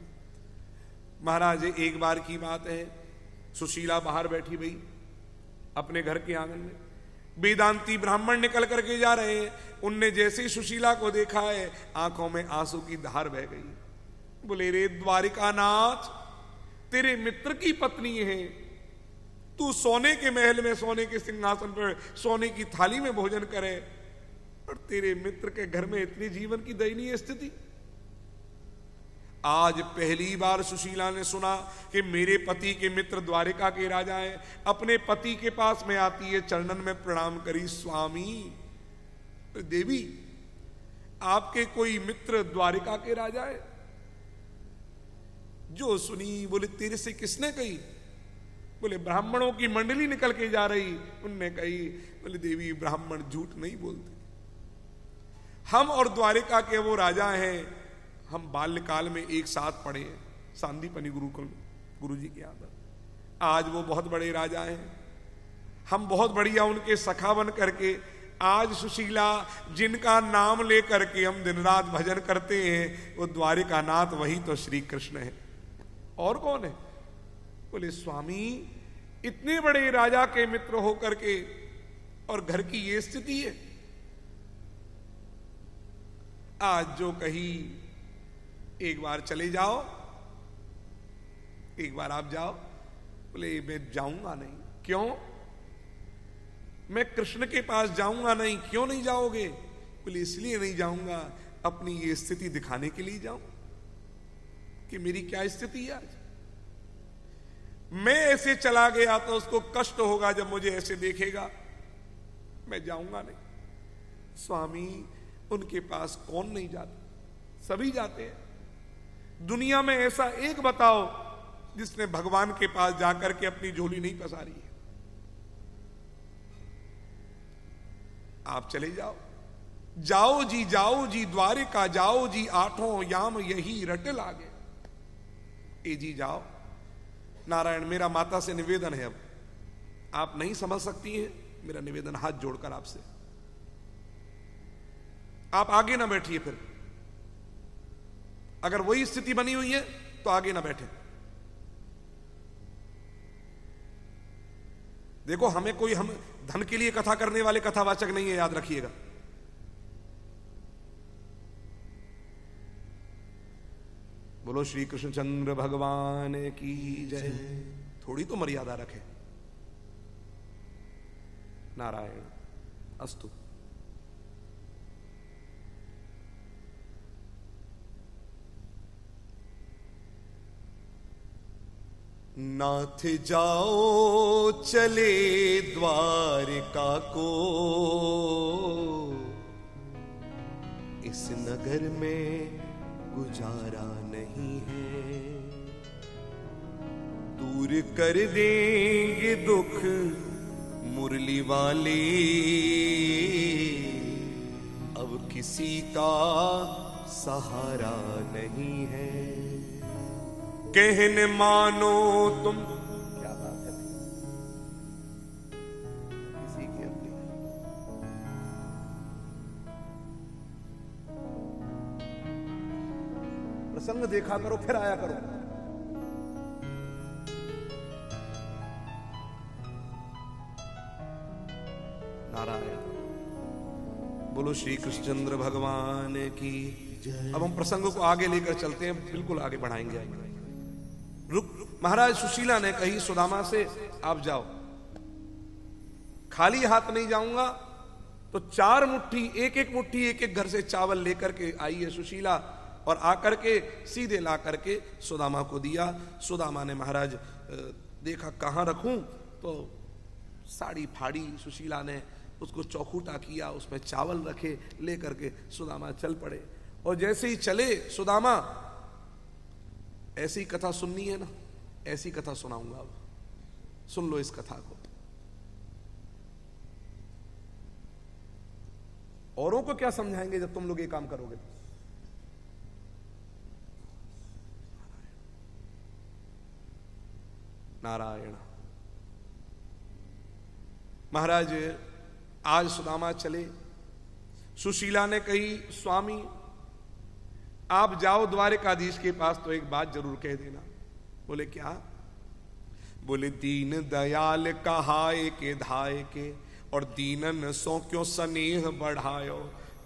महाराज एक बार की बात है, सुशीला बाहर बैठी भई अपने घर के आंगन में, वेदांती ब्राह्मण निकल करके जा रहे हैं। उनने जैसे ही सुशीला को देखा है आंखों में आंसू की धार बह गई। बोले रे द्वारिकानाथ, तेरे मित्र की पत्नी है, तू सोने के महल में सोने के सिंहासन पर सोने की थाली में भोजन करे और तेरे मित्र के घर में इतनी जीवन की दयनीय स्थिति। आज पहली बार सुशीला ने सुना कि मेरे पति के मित्र द्वारिका के राजा हैं। अपने पति के पास में आती है, चरणन में प्रणाम करी, स्वामी देवी आपके कोई मित्र द्वारिका के राजा है? जो सुनी बोले तेरे से किसने कही? बोले ब्राह्मणों की मंडली निकल के जा रही, उनने कही। बोले देवी ब्राह्मण झूठ नहीं बोलते, हम और द्वारिका के वो राजा हैं, हम बाल्यकाल में एक साथ पढ़े हैं सांदीपनि गुरुकुल में गुरुजी के आदर। आज वो बहुत बड़े राजा हैं, हम बहुत बढ़िया उनके सखा बन करके आज सुशीला जिनका नाम लेकर के हम दिन रात भजन करते हैं वो द्वारिका नाथ वही तो श्री कृष्ण है। और कौन है? बोले स्वामी इतने बड़े राजा के मित्र होकर के और घर की ये स्थिति है। आज जो कही एक बार चले जाओ, एक बार आप जाओ। बोले मैं जाऊंगा नहीं। क्यों? मैं कृष्ण के पास जाऊंगा नहीं। क्यों नहीं जाओगे? बोले इसलिए नहीं जाऊंगा, अपनी ये स्थिति दिखाने के लिए जाऊं कि मेरी क्या स्थिति है आज। मैं ऐसे चला गया तो उसको कष्ट होगा जब मुझे ऐसे देखेगा। मैं जाऊंगा नहीं। स्वामी उनके पास कौन नहीं जाता? सभी जाते हैं। दुनिया में ऐसा एक बताओ जिसने भगवान के पास जाकर के अपनी झोली नहीं पसारी है? आप चले जाओ, जाओ जी द्वारिका जाओ जी, आठों याम यही रट लागे। ए जी जाओ। नारायण मेरा माता से निवेदन है, अब आप नहीं समझ सकती हैं, मेरा निवेदन हाथ जोड़कर आपसे, आप आगे ना बैठिए। फिर अगर वही स्थिति बनी हुई है तो आगे ना बैठे। देखो हम धन के लिए कथा करने वाले कथावाचक नहीं है, याद रखिएगा। बोलो श्री कृष्णचंद्र भगवान की जय। थोड़ी तो मर्यादा रखे। नारायण अस्तु। नाथ जाओ चले द्वारिका को, इस नगर में गुजारा नहीं है। दूर कर देंगे दुख मुरली वाले, अब किसी का सहारा नहीं है। कहने मानो तुम, क्या बात है किसी की अपनी। प्रसंग देखा करो फिर आया करो। नारायण। बोलो श्री कृष्णचंद्र भगवान की। अब हम प्रसंग को आगे लेकर चलते हैं, बिल्कुल आगे बढ़ाएंगे। रुक। महाराज सुशीला ने कही सुदामा से, आप जाओ, खाली हाथ नहीं जाऊंगा। तो 4 मुट्ठी, एक एक मुट्ठी एक एक घर से चावल लेकर के आई है सुशीला। और आकर के सीधे ला करके सुदामा को दिया। सुदामा ने महाराज देखा कहाँ रखूं, तो साड़ी फाड़ी सुशीला ने, उसको चौखूटा किया, उसमें चावल रखे, ले करके सुदामा चल पड़े। और जैसे ही चले सुदामा, ऐसी कथा सुननी है ना, ऐसी कथा सुनाऊंगा। अब सुन लो इस कथा को। औरों को क्या समझाएंगे जब तुम लोग ये काम करोगे? नारायण। महाराज आज सुदामा चले। सुशीला ने कही, स्वामी आप जाओ द्वारिकाधीश के पास तो एक बात जरूर कह देना। बोले क्या? बोले दीन दयाल कहाए के धाय के, और दीनन सो क्यों स्नेह बढ़ायो,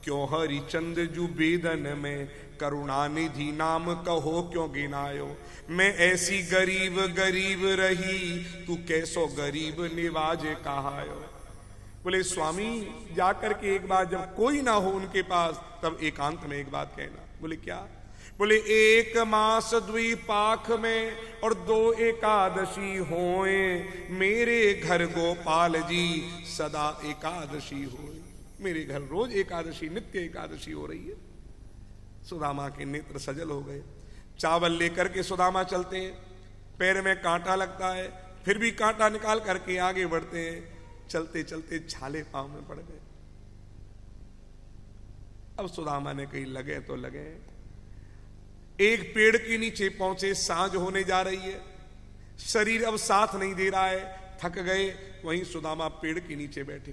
क्यों हरिचंद जू बेदन में करुणानिधि नाम कहो क्यों गिनायो। मैं ऐसी गरीब गरीब रही, तू कैसो गरीब निवाजे कहायो। बोले स्वामी जाकर के एक बार जब कोई ना हो उनके पास, तब एकांत में एक बात कहना। बोले क्या? बोले 1 मास द्विपाख में और 2 एकादशी होए, मेरे घर गोपाल जी सदा एकादशी होए। मेरे घर रोज एकादशी, नित्य एकादशी हो रही है। सुदामा के नेत्र सजल हो गए। चावल लेकर के सुदामा चलते हैं, पैर में कांटा लगता है, फिर भी कांटा निकाल करके आगे बढ़ते हैं। चलते चलते छाले पांव में पड़ गए। अब सुदामा ने कहीं लगे तो लगे। एक पेड़ के नीचे पहुंचे, सांझ होने जा रही है, शरीर अब साथ नहीं दे रहा है, थक गए। वहीं सुदामा पेड़ के नीचे बैठे।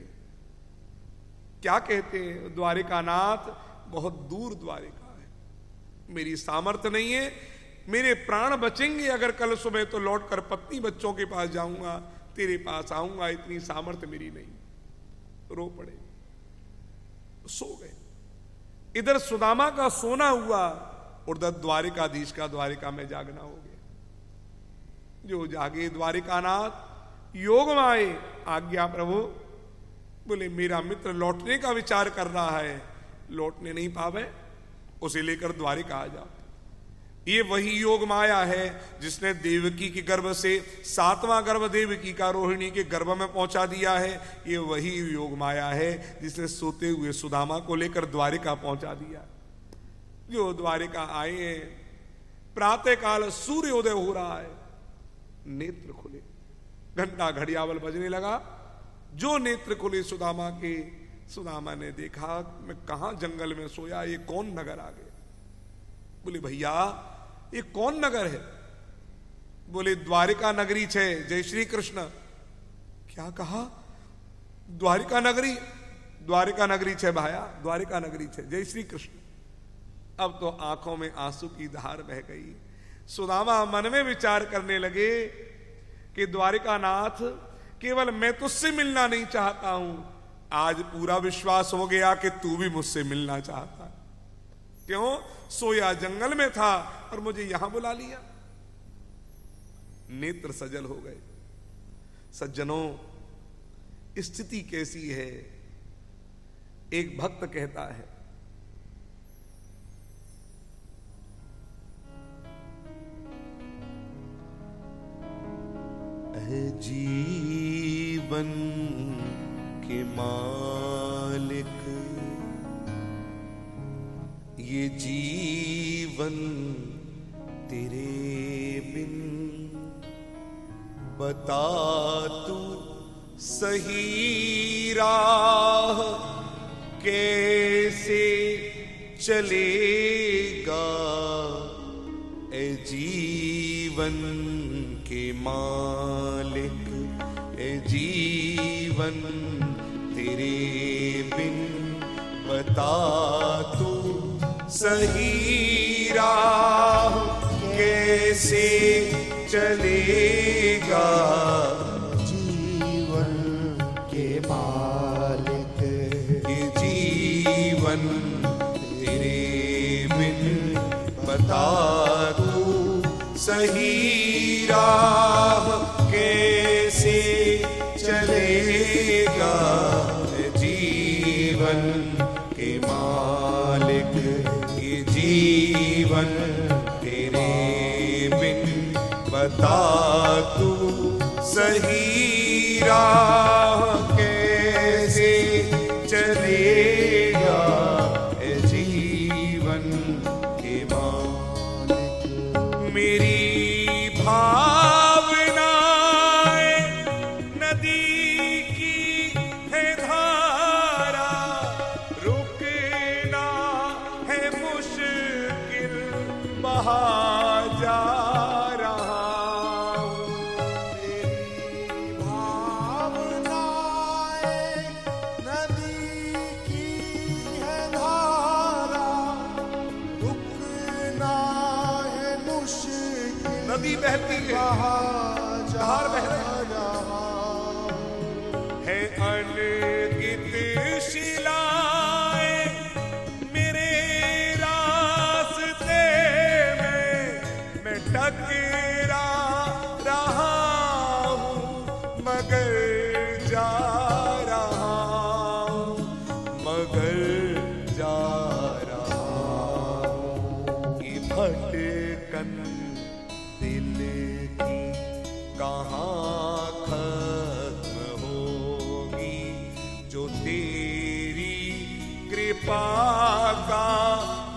क्या कहते हैं? द्वारिकानाथ बहुत दूर द्वारिका है, मेरी सामर्थ्य नहीं है, मेरे प्राण बचेंगे अगर कल सुबह तो लौटकर पत्नी बच्चों के पास जाऊंगा, तेरे पास आऊंगा, इतनी सामर्थ्य मेरी नहीं। रो पड़े, सो गए। इधर सुदामा का सोना हुआ, उधर द्वारिकाधीश का द्वारिका में जागना हो गया। जो जागे द्वारिकानाथ योग में आए, आज्ञा प्रभु। बोले मेरा मित्र लौटने का विचार कर रहा है, लौटने नहीं पावे, उसे लेकर द्वारिका आ जाओ। ये वही योग माया है जिसने देवकी के गर्भ से 7वां गर्भ देवकी का रोहिणी के गर्भ में पहुंचा दिया है। ये वही योग माया है जिसने सोते हुए सुदामा को लेकर द्वारिका पहुंचा दिया। जो द्वारिका आए हैं, प्रातः काल सूर्योदय हो रहा है, नेत्र खुले, घंटा घड़ियावल बजने लगा। जो नेत्र खुले सुदामा के, सुदामा ने देखा मैं कहां जंगल में सोया, ये कौन नगर आ गया। बोले भैया ये कौन नगर है? बोले द्वारिका नगरी छे, जय श्री कृष्ण। क्या कहा? द्वारिका नगरी? द्वारिका नगरी छे भाया, द्वारिका नगरी छे, जय श्री कृष्ण। अब तो आंखों में आंसू की धार बह गई। सुदामा मन में विचार करने लगे कि द्वारिकानाथ, केवल मैं तुझसे मिलना नहीं चाहता हूं, आज पूरा विश्वास हो गया कि तू भी मुझसे मिलना चाहता है। क्यों? सोया जंगल में था और मुझे यहां बुला लिया। नेत्र सजल हो गए। सज्जनों, स्थिति कैसी है? एक भक्त कहता है, जीवन के मालिक, ये जीवन तेरे बिन, बता तू सही राह कैसे चलेगा। ए जीवन के मालिक, ए जीवन तेरे बिन, बता तू सही राह कैसे चलेगा। जीवन के मालिक, ये जीवन तेरे बिन, बता तू सही राह कैसे चलेगा। जीवन के मालिक, ये जीवन तू सही राह कैसे चलेगा ए जीवन के मालिक। मेरी भावनाएं नदी की है धारा, रुकना है मुश्किल, बहा जा रहा हूं। मेरी भावनाएं नदी की है धारा, रुकना है मुश्किल, नदी बहती है, धार बह रही है अनगित शिलाएं मेरे रास्ते में, मैं टकरा रहा हूं मगर जा रहा हूं, मगर जा रहा हूं। ये भटकन दिल की कहाँ खत्म होगी, जो तेरी कृपा का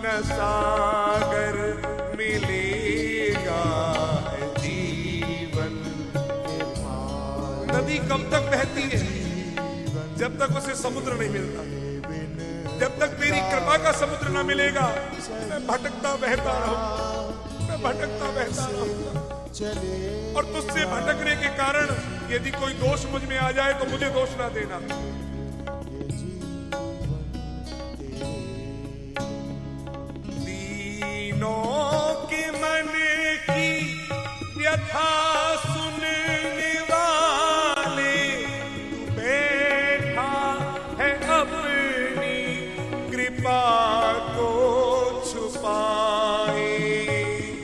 न सागर मिलेगा जीवन के मालिक। नदी कब तक बहती है? जब तक उसे समुद्र नहीं मिलता। जब तक तेरी कृपा का समुद्र ना मिलेगा, मैं भटकता बहता रहूंगा, मैं भटकता बहता रहूंगा। और तुझसे भटकने के कारण यदि कोई दोष मुझ में आ जाए तो मुझे दोष ना देना। दीनों के मन की व्यथा सुनने वाले, तू बैठा है अपनी कृपा को छुपाए।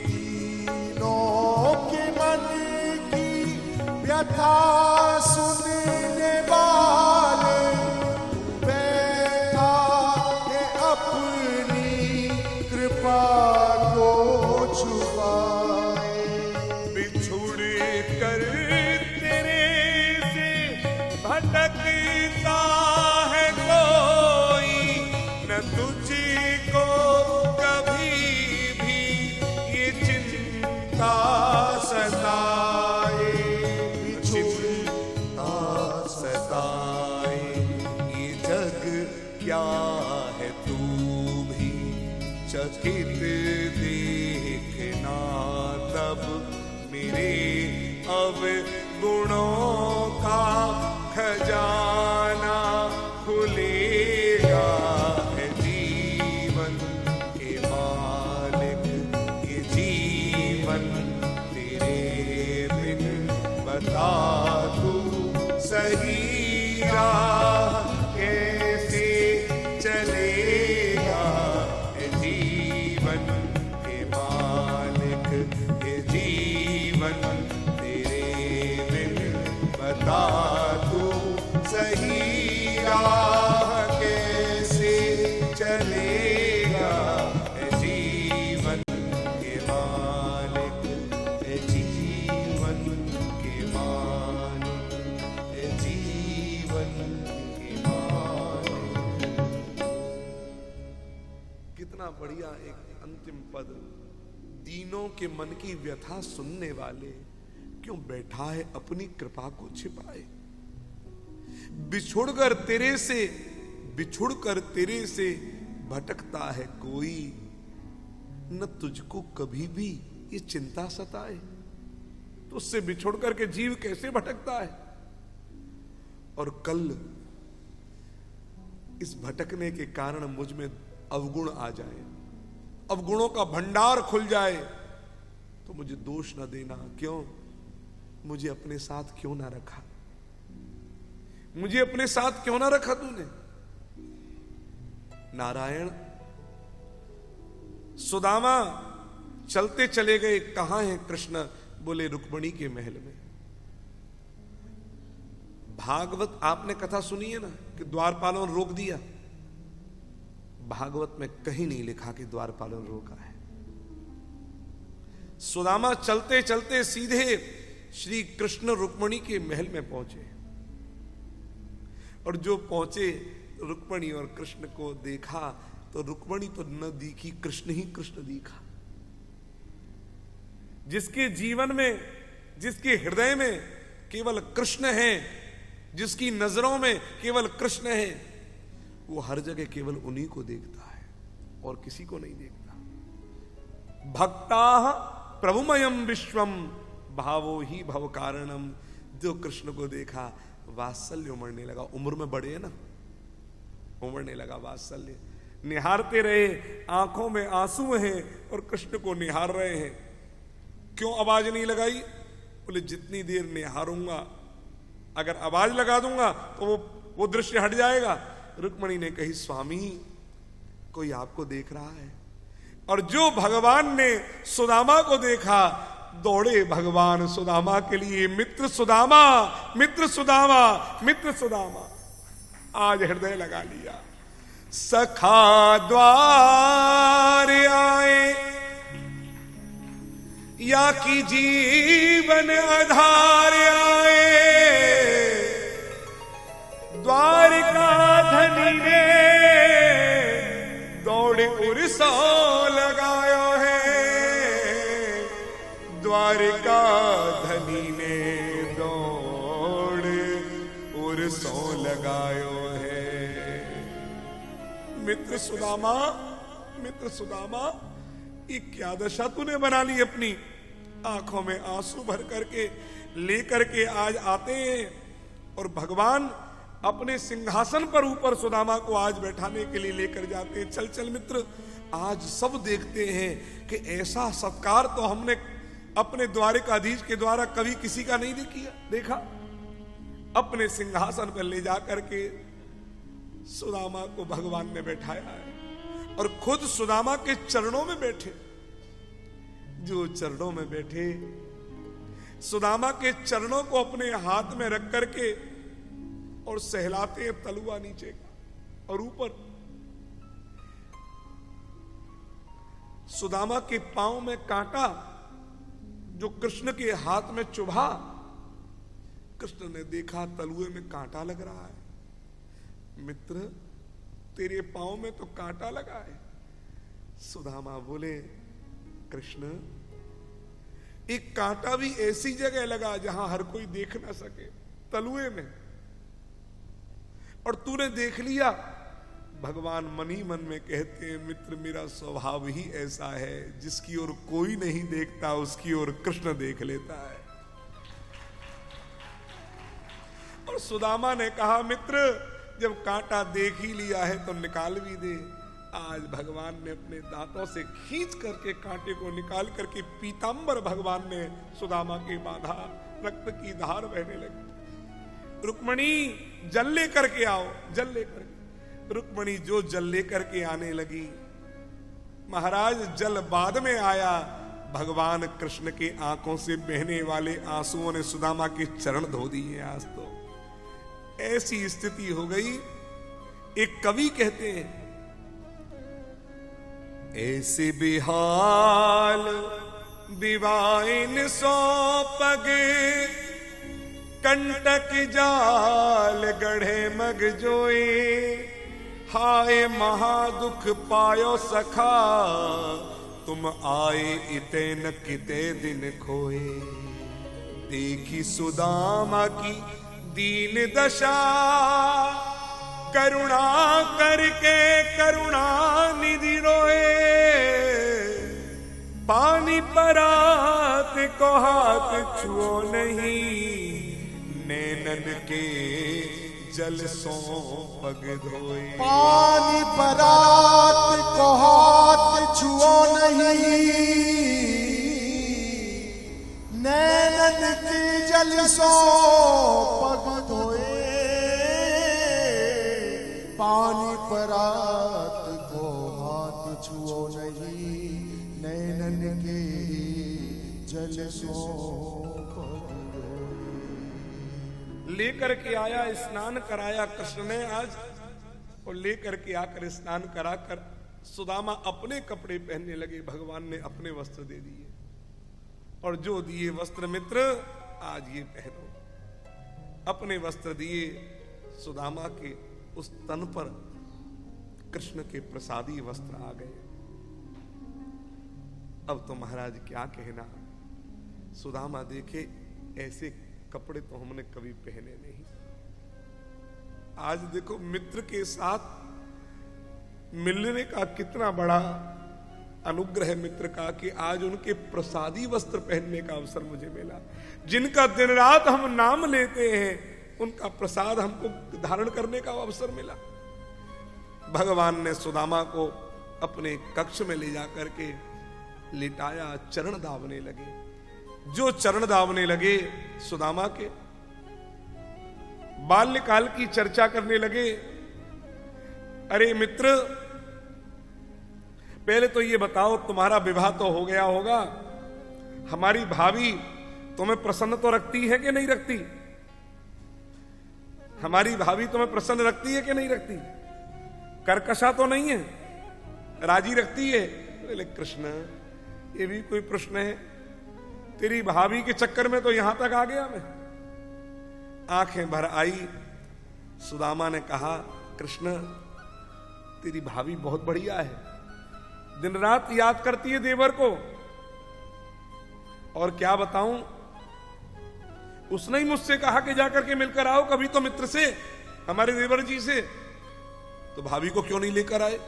दीनों के मन की व्यथा सुनने वाले, तू बैठा है अपनी कृपा को छुपाए। बिछुड़ कर तेरे से भटकता है कोई, न तुझको कभी भी ये चिंता सताए, चिंता सताए। ये जग क्या है तू भी चकित देखना, तब मेरे अवगुणों का खजाना खुलेगा है जीवन के मालिक। ये जीवन तेरे बिन बता तू सही राह कैसे चलेगा ए जीवन के मालिक। ये जीवन तेरे बिन बता तू सही राह कैसे चलेगा ए जीवन के मालिक। ए जीवन के मालिक, ए जीवन के मालिक। कितना बढ़िया एक अंतिम पद। दीनों के मन की व्यथा सुनने वाले, क्यों बैठा है अपनी कृपा को छिपाए। बिछुड़कर तेरे से भटकता है कोई, न तुझको कभी भी ये चिंता सताए। तो उससे बिछुड़ करके जीव कैसे भटकता है। और कल इस भटकने के कारण मुझ में अवगुण आ जाए, अवगुणों का भंडार खुल जाए, तो मुझे दोष न देना। क्यों? मुझे अपने साथ क्यों ना रखा, मुझे अपने साथ क्यों ना रखा तूने। नारायण सुदामा चलते चले गए, कहां है कृष्ण? बोले रुक्मिणी के महल में। भागवत आपने कथा सुनी है ना कि द्वारपालों ने रोक दिया। भागवत में कहीं नहीं लिखा कि द्वारपालों ने रोका है। सुदामा चलते चलते सीधे श्री कृष्ण रुक्मणी के महल में पहुंचे, और जो पहुंचे रुक्मणी और कृष्ण को देखा तो रुक्मणी तो न दिखी, कृष्ण ही कृष्ण दिखा। जिसके जीवन में, जिसके हृदय में केवल कृष्ण है, जिसकी नजरों में केवल कृष्ण है, वो हर जगह केवल उन्हीं को देखता है और किसी को नहीं देखता। भक्ता प्रभुमयम विश्वम भावो ही भव कारणम। जो कृष्ण को देखा वात्सल्य उमड़ने लगा। उम्र में बड़े है ना, उमड़ने लगा वात्सल्य। निहारते रहे, आंखों में आंसू हैं और कृष्ण को निहार रहे हैं। क्यों आवाज नहीं लगाई? बोले जितनी देर निहारूंगा, अगर आवाज लगा दूंगा तो वो दृश्य हट जाएगा। रुक्मणी ने कही, स्वामी कोई आपको देख रहा है। और जो भगवान ने सुदामा को देखा, दौड़े भगवान सुदामा के लिए, मित्र सुदामा, मित्र सुदामा, मित्र सुदामा। आज हृदय लगा लिया। सखा द्वार आए या कि जीवन आधार आए, द्वारिका धनी ने दौड़ उर्सो लगायो है, द्वारिका धनी ने दौड़ उर्सो लगायो है। मित्र सुदामा, मित्र सुदामा, ये क्या दशा तूने बना ली अपनी? आंखों में आंसू भर करके लेकर के आज आते हैं, और भगवान अपने सिंहासन पर ऊपर सुदामा को आज बैठाने के लिए लेकर जाते हैं। चल चल मित्र, आज सब देखते हैं कि ऐसा सत्कार तो हमने अपने द्वारिकाधीश के द्वारा कभी किसी का नहीं देखा। अपने सिंहासन पर ले जाकर के सुदामा को भगवान ने बैठाया है, और खुद सुदामा के चरणों में बैठे। जो चरणों में बैठे, सुदामा के चरणों को अपने हाथ में रख करके और सहलाते हैं तलुआ नीचे का और ऊपर। सुदामा के पांव में कांटा जो कृष्ण के हाथ में चुभा, कृष्ण ने देखा तलुए में कांटा लग रहा है। मित्र, तेरे पांव में तो कांटा लगा है। सुदामा बोले, कृष्ण, एक कांटा भी ऐसी जगह लगा जहां हर कोई देख ना सके, तलुए में, और तूने देख लिया। भगवान मन ही मन में कहते हैं, मित्र मेरा स्वभाव ही ऐसा है, जिसकी ओर कोई नहीं देखता उसकी ओर कृष्ण देख लेता है। और सुदामा ने कहा, मित्र जब कांटा देख ही लिया है तो निकाल भी दे। आज भगवान ने अपने दांतों से खींच करके कांटे को निकाल करके पीतांबर भगवान ने सुदामा के बांधा। रक्त की धार बहने लगी। रुक्मणी जल लेकर के आओ, जल लेकर के। रुक्मणी जो जल लेकर के आने लगी, महाराज जल बाद में आया। भगवान कृष्ण के आंखों से बहने वाले आंसुओं ने सुदामा के चरण धो दिए। आज तो ऐसी स्थिति हो गई। एक कवि कहते हैं, ऐसे बेहाल विवाइन सो पगे, कंटक जाल गढ़े मग जोए, हाय महादुख पायो सखा, तुम आए इते न किते दिन खोए। देखी सुदामा की दीन दशा, करुणा करके करुणा निधि रोए। पानी परात को हाथ छुओ नहीं, नैनन के जल सो पग धोए। पानी परात को हाथ छुओ नहीं, नैनन के जल सो पग धोए। पानी परात को हाथ छुओ नहीं, नैनन के जल सो पग धोए। लेकर के आया, स्नान कराया कृष्ण ने आज, और लेकर के आकर स्नान कराकर सुदामा अपने कपड़े पहनने लगे। भगवान ने अपने वस्त्र दे दिए, और जो दिए वस्त्र मित्र आज ये पहनो। अपने वस्त्र दिए, सुदामा के उस तन पर कृष्ण के प्रसादी वस्त्र आ गए। अब तो महाराज क्या कहना, सुदामा देखे ऐसे कपड़े तो हमने कभी पहने नहीं। आज देखो मित्र के साथ मिलने का कितना बड़ा अनुग्रह मित्र का, कि आज उनके प्रसादी वस्त्र पहनने का अवसर मुझे मिला। जिनका दिन रात हम नाम लेते हैं, उनका प्रसाद हमको धारण करने का अवसर मिला। भगवान ने सुदामा को अपने कक्ष में ले जाकर के लिटाया, चरण दावने लगे। जो चरण दावने लगे, सुदामा के बाल्यकाल की चर्चा करने लगे। अरे मित्र, पहले तो ये बताओ, तुम्हारा विवाह तो हो गया होगा, हमारी भाभी तुम्हें प्रसन्न तो रखती है कि नहीं रखती? हमारी भाभी तुम्हें प्रसन्न रखती है कि नहीं रखती? कर्कशा तो नहीं है, राजी रखती है? बोले कृष्ण, ये भी कोई प्रश्न है? तेरी भाभी के चक्कर में तो यहां तक आ गया मैं। आंखें भर आई। सुदामा ने कहा, कृष्ण तेरी भाभी बहुत बढ़िया है, दिन रात याद करती है देवर को। और क्या बताऊं, उसने ही मुझसे कहा कि जाकर के मिलकर आओ कभी तो मित्र से, हमारे देवर जी से। तो भाभी को क्यों नहीं लेकर आए?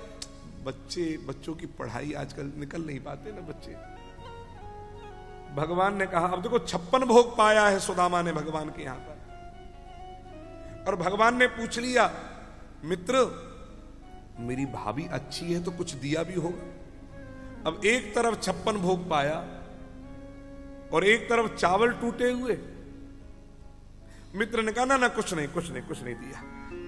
बच्चों की पढ़ाई आजकल निकल नहीं पाते ना बच्चे। भगवान ने कहा, अब देखो 56 भोग पाया है सुदामा ने भगवान के यहां पर, और भगवान ने पूछ लिया, मित्र मेरी भाभी अच्छी है तो कुछ दिया भी होगा। अब एक तरफ 56 भोग पाया और एक तरफ चावल टूटे हुए। मित्र ने कहा, ना कुछ नहीं दिया।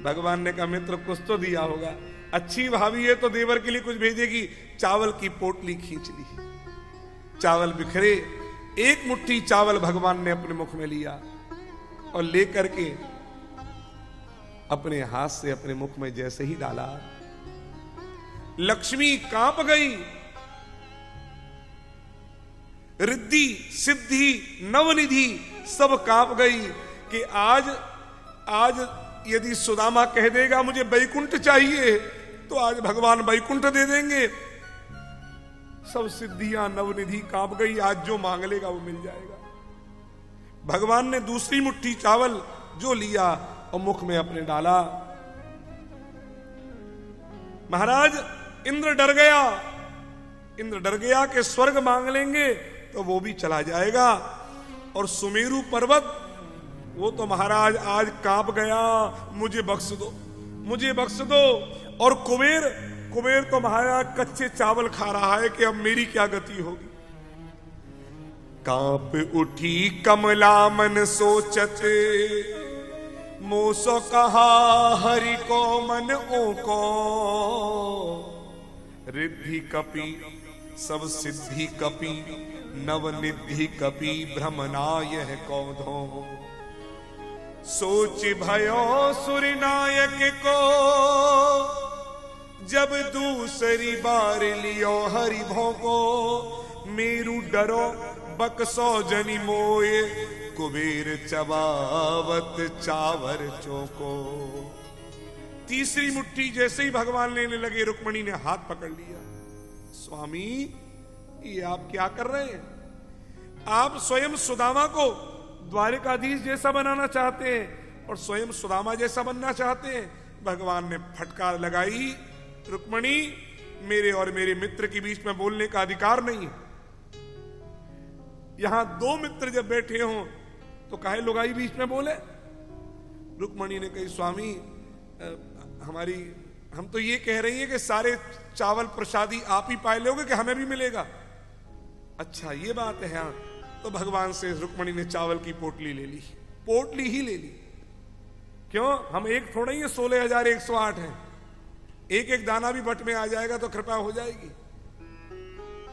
भगवान ने कहा, मित्र कुछ तो दिया होगा, अच्छी भाभी है तो देवर के लिए कुछ भेजेगी। चावल की पोटली खींच ली, चावल बिखरे। एक मुट्ठी चावल भगवान ने अपने मुख में लिया और लेकर के अपने हाथ से अपने मुख में जैसे ही डाला, लक्ष्मी कांप गई। रिद्धि सिद्धि नवनिधि सब कांप गई कि आज यदि सुदामा कह देगा मुझे वैकुंठ चाहिए, तो आज भगवान वैकुंठ दे देंगे। सब सिद्धियां नवनिधि कांप गई, आज जो मांग लेगा वो मिल जाएगा। भगवान ने दूसरी मुट्ठी चावल जो लिया और मुख में अपने डाला। महाराज इंद्र डर गया कि स्वर्ग मांग लेंगे तो वो भी चला जाएगा। और सुमेरु पर्वत, वो तो महाराज आज कांप गया, मुझे बख्श दो। और कुबेर तो महाराज कच्चे चावल खा रहा है कि अब मेरी क्या गति होगी। कांप उठी कमला मन सोचत, मोसो कहा हरि को मन ओको। रिद्धि कपि सब सिद्धि कपि, नवनिधि कपि भ्रमनाय कौधो। सोच भयो सुरनायक को, जब दूसरी बार लियो हरि भोगो। मेरु डरो बक्सो जनि मोए, कुबेर चबावत चावर चौको। तीसरी मुट्ठी जैसे ही भगवान लेने लगे, रुक्मणी ने हाथ पकड़ लिया। स्वामी ये आप क्या कर रहे हैं? आप स्वयं सुदामा को द्वारिकाधीश जैसा बनाना चाहते हैं और स्वयं सुदामा जैसा बनना चाहते हैं। भगवान ने फटकार लगाई, रुक्मणी मेरे और मेरे मित्र के बीच में बोलने का अधिकार नहीं है। यहां दो मित्र जब बैठे हों तो काहे लुगाई बीच में बोले? रुक्मणी ने कही, स्वामी हम तो ये कह रही है कि सारे चावल प्रसादी आप ही पाए लोगे कि हमें भी मिलेगा? अच्छा ये बात है। हाँ, तो भगवान से रुक्मणी ने चावल की पोटली ले ली, पोटली ही ले ली। क्यों? हम एक थोड़ा ही 16,108 हैं, एक एक दाना भी बट में आ जाएगा तो कृपा हो जाएगी।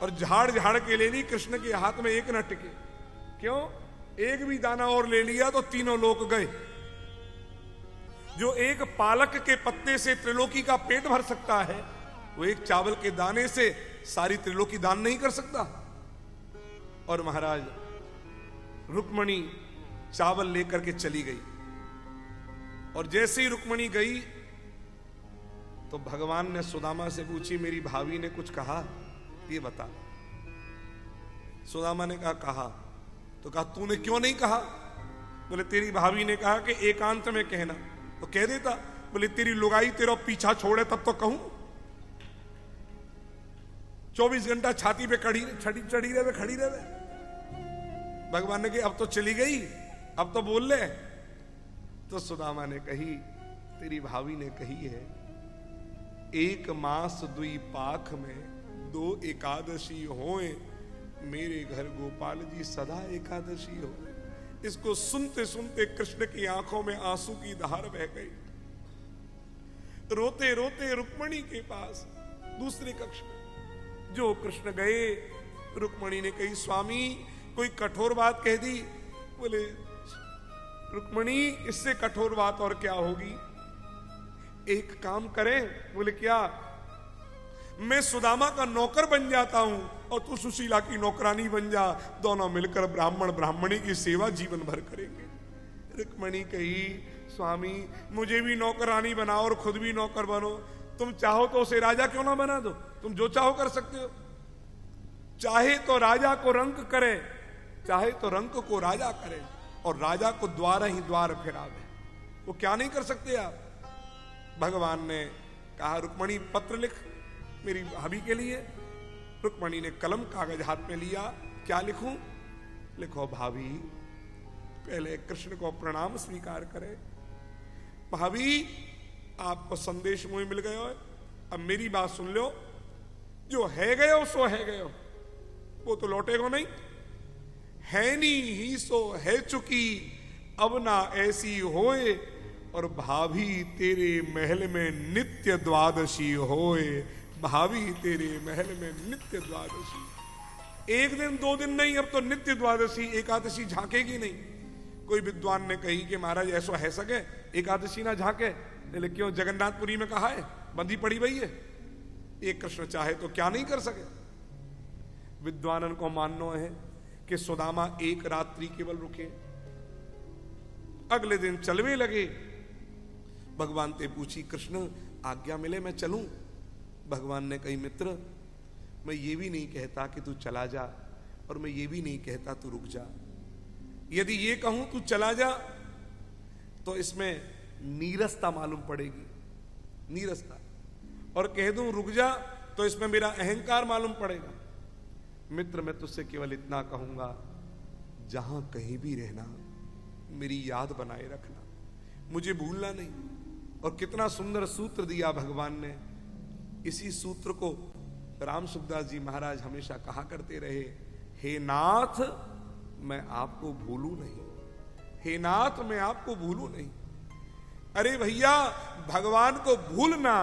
और झाड़ के ले ली, कृष्ण के हाथ में एक न टिके। क्यों? एक भी दाना और ले लिया तो तीनों लोक गए। जो एक पालक के पत्ते से त्रिलोकी का पेट भर सकता है, वो एक चावल के दाने से सारी त्रिलोकी दान नहीं कर सकता। और महाराज रुक्मणी चावल लेकर के चली गई। और जैसे ही रुक्मणी गई तो भगवान ने सुदामा से पूछी, मेरी भाभी ने कुछ कहा, ये बता। सुदामा ने कहा। तो कहा तूने क्यों नहीं कहा? बोले तेरी भाभी ने कहा कि एकांत में कहना। तो कह देता। बोले तेरी लुगाई तेरा पीछा छोड़े तब तो कहूं। 24 घंटा छाती पे चढ़ी रहे। भगवान ने कहा अब तो चली गई, अब तो बोल ले। तो सुदामा ने कही, तेरी भाभी ने कही है, 1 मास 2 पाख में 2 एकादशी होए, मेरे घर गोपाल जी सदा एकादशी हो। इसको सुनते सुनते कृष्ण की आंखों में आंसू की धार बह गई। रोते रोते रुक्मणी के पास दूसरे कक्ष में जो कृष्ण गए, रुक्मणी ने कही, स्वामी कोई कठोर बात कह दी। बोले रुक्मणी इससे कठोर बात और क्या होगी, एक काम करें। बोले क्या? मैं सुदामा का नौकर बन जाता हूं और तू सुशीला की नौकरानी बन जा, दोनों मिलकर ब्राह्मण ब्राह्मणी की सेवा जीवन भर करेंगे। रुक्मणी कही, स्वामी मुझे भी नौकरानी बनाओ और खुद भी नौकर बनो। तुम चाहो तो उसे राजा क्यों ना बना दो, तुम जो चाहो कर सकते हो। चाहे तो राजा को रंक करे, चाहे तो रंक को राजा करे, और राजा को द्वार ही द्वार फिरावे। वो क्या नहीं कर सकते आप? भगवान ने कहा, रुक्मणी पत्र लिख मेरी भाभी के लिए। रुक्मणी ने कलम कागज हाथ में लिया। क्या लिखूं? लिखो, भाभी पहले कृष्ण को प्रणाम स्वीकार करे। भाभी आपको संदेश मुझे मिल गया है, अब मेरी बात सुन लो। जो है गयो सो है गयो, वो तो लौटेगा नहीं। है नी ही सो है चुकी, अब ना ऐसी होए, और भाभी तेरे महल में नित्य द्वादशी होए। भाभी तेरे महल में नित्य द्वादशी, 1 दिन 2 दिन नहीं, अब तो नित्य द्वादशी एकादशी झांकेगी नहीं। कोई विद्वान ने कही कि महाराज ऐसा है सके एकादशी ना झांके। बोले क्यों? जगन्नाथपुरी में कहा है, बंदी पड़ी हुई है। एक कृष्ण चाहे तो क्या नहीं कर सके। विद्वानन को मानना है कि सुदामा 1 रात्रि केवल रुके, अगले दिन चलवे लगे। भगवान ते पूछी, कृष्ण आज्ञा मिले मैं चलूं? भगवान ने कही, मित्र मैं ये भी नहीं कहता कि तू चला जा, और मैं ये भी नहीं कहता तू रुक जा। यदि ये कहूं तू चला जा तो इसमें नीरसता मालूम पड़ेगी, नीरसता, और कह दूं रुक जा तो इसमें मेरा अहंकार मालूम पड़ेगा। मित्र मैं तुझसे केवल इतना कहूंगा, जहां कहीं भी रहना मेरी याद बनाए रखना, मुझे भूलना नहीं। और कितना सुंदर सूत्र दिया भगवान ने। इसी सूत्र को राम सुखदास जी महाराज हमेशा कहा करते रहे, हे नाथ मैं आपको भूलूं नहीं, हे नाथ मैं आपको भूलूं नहीं। अरे भैया, भगवान को भूलना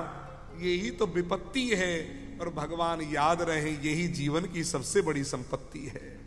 यही तो विपत्ति है, और भगवान याद रहे यही जीवन की सबसे बड़ी संपत्ति है।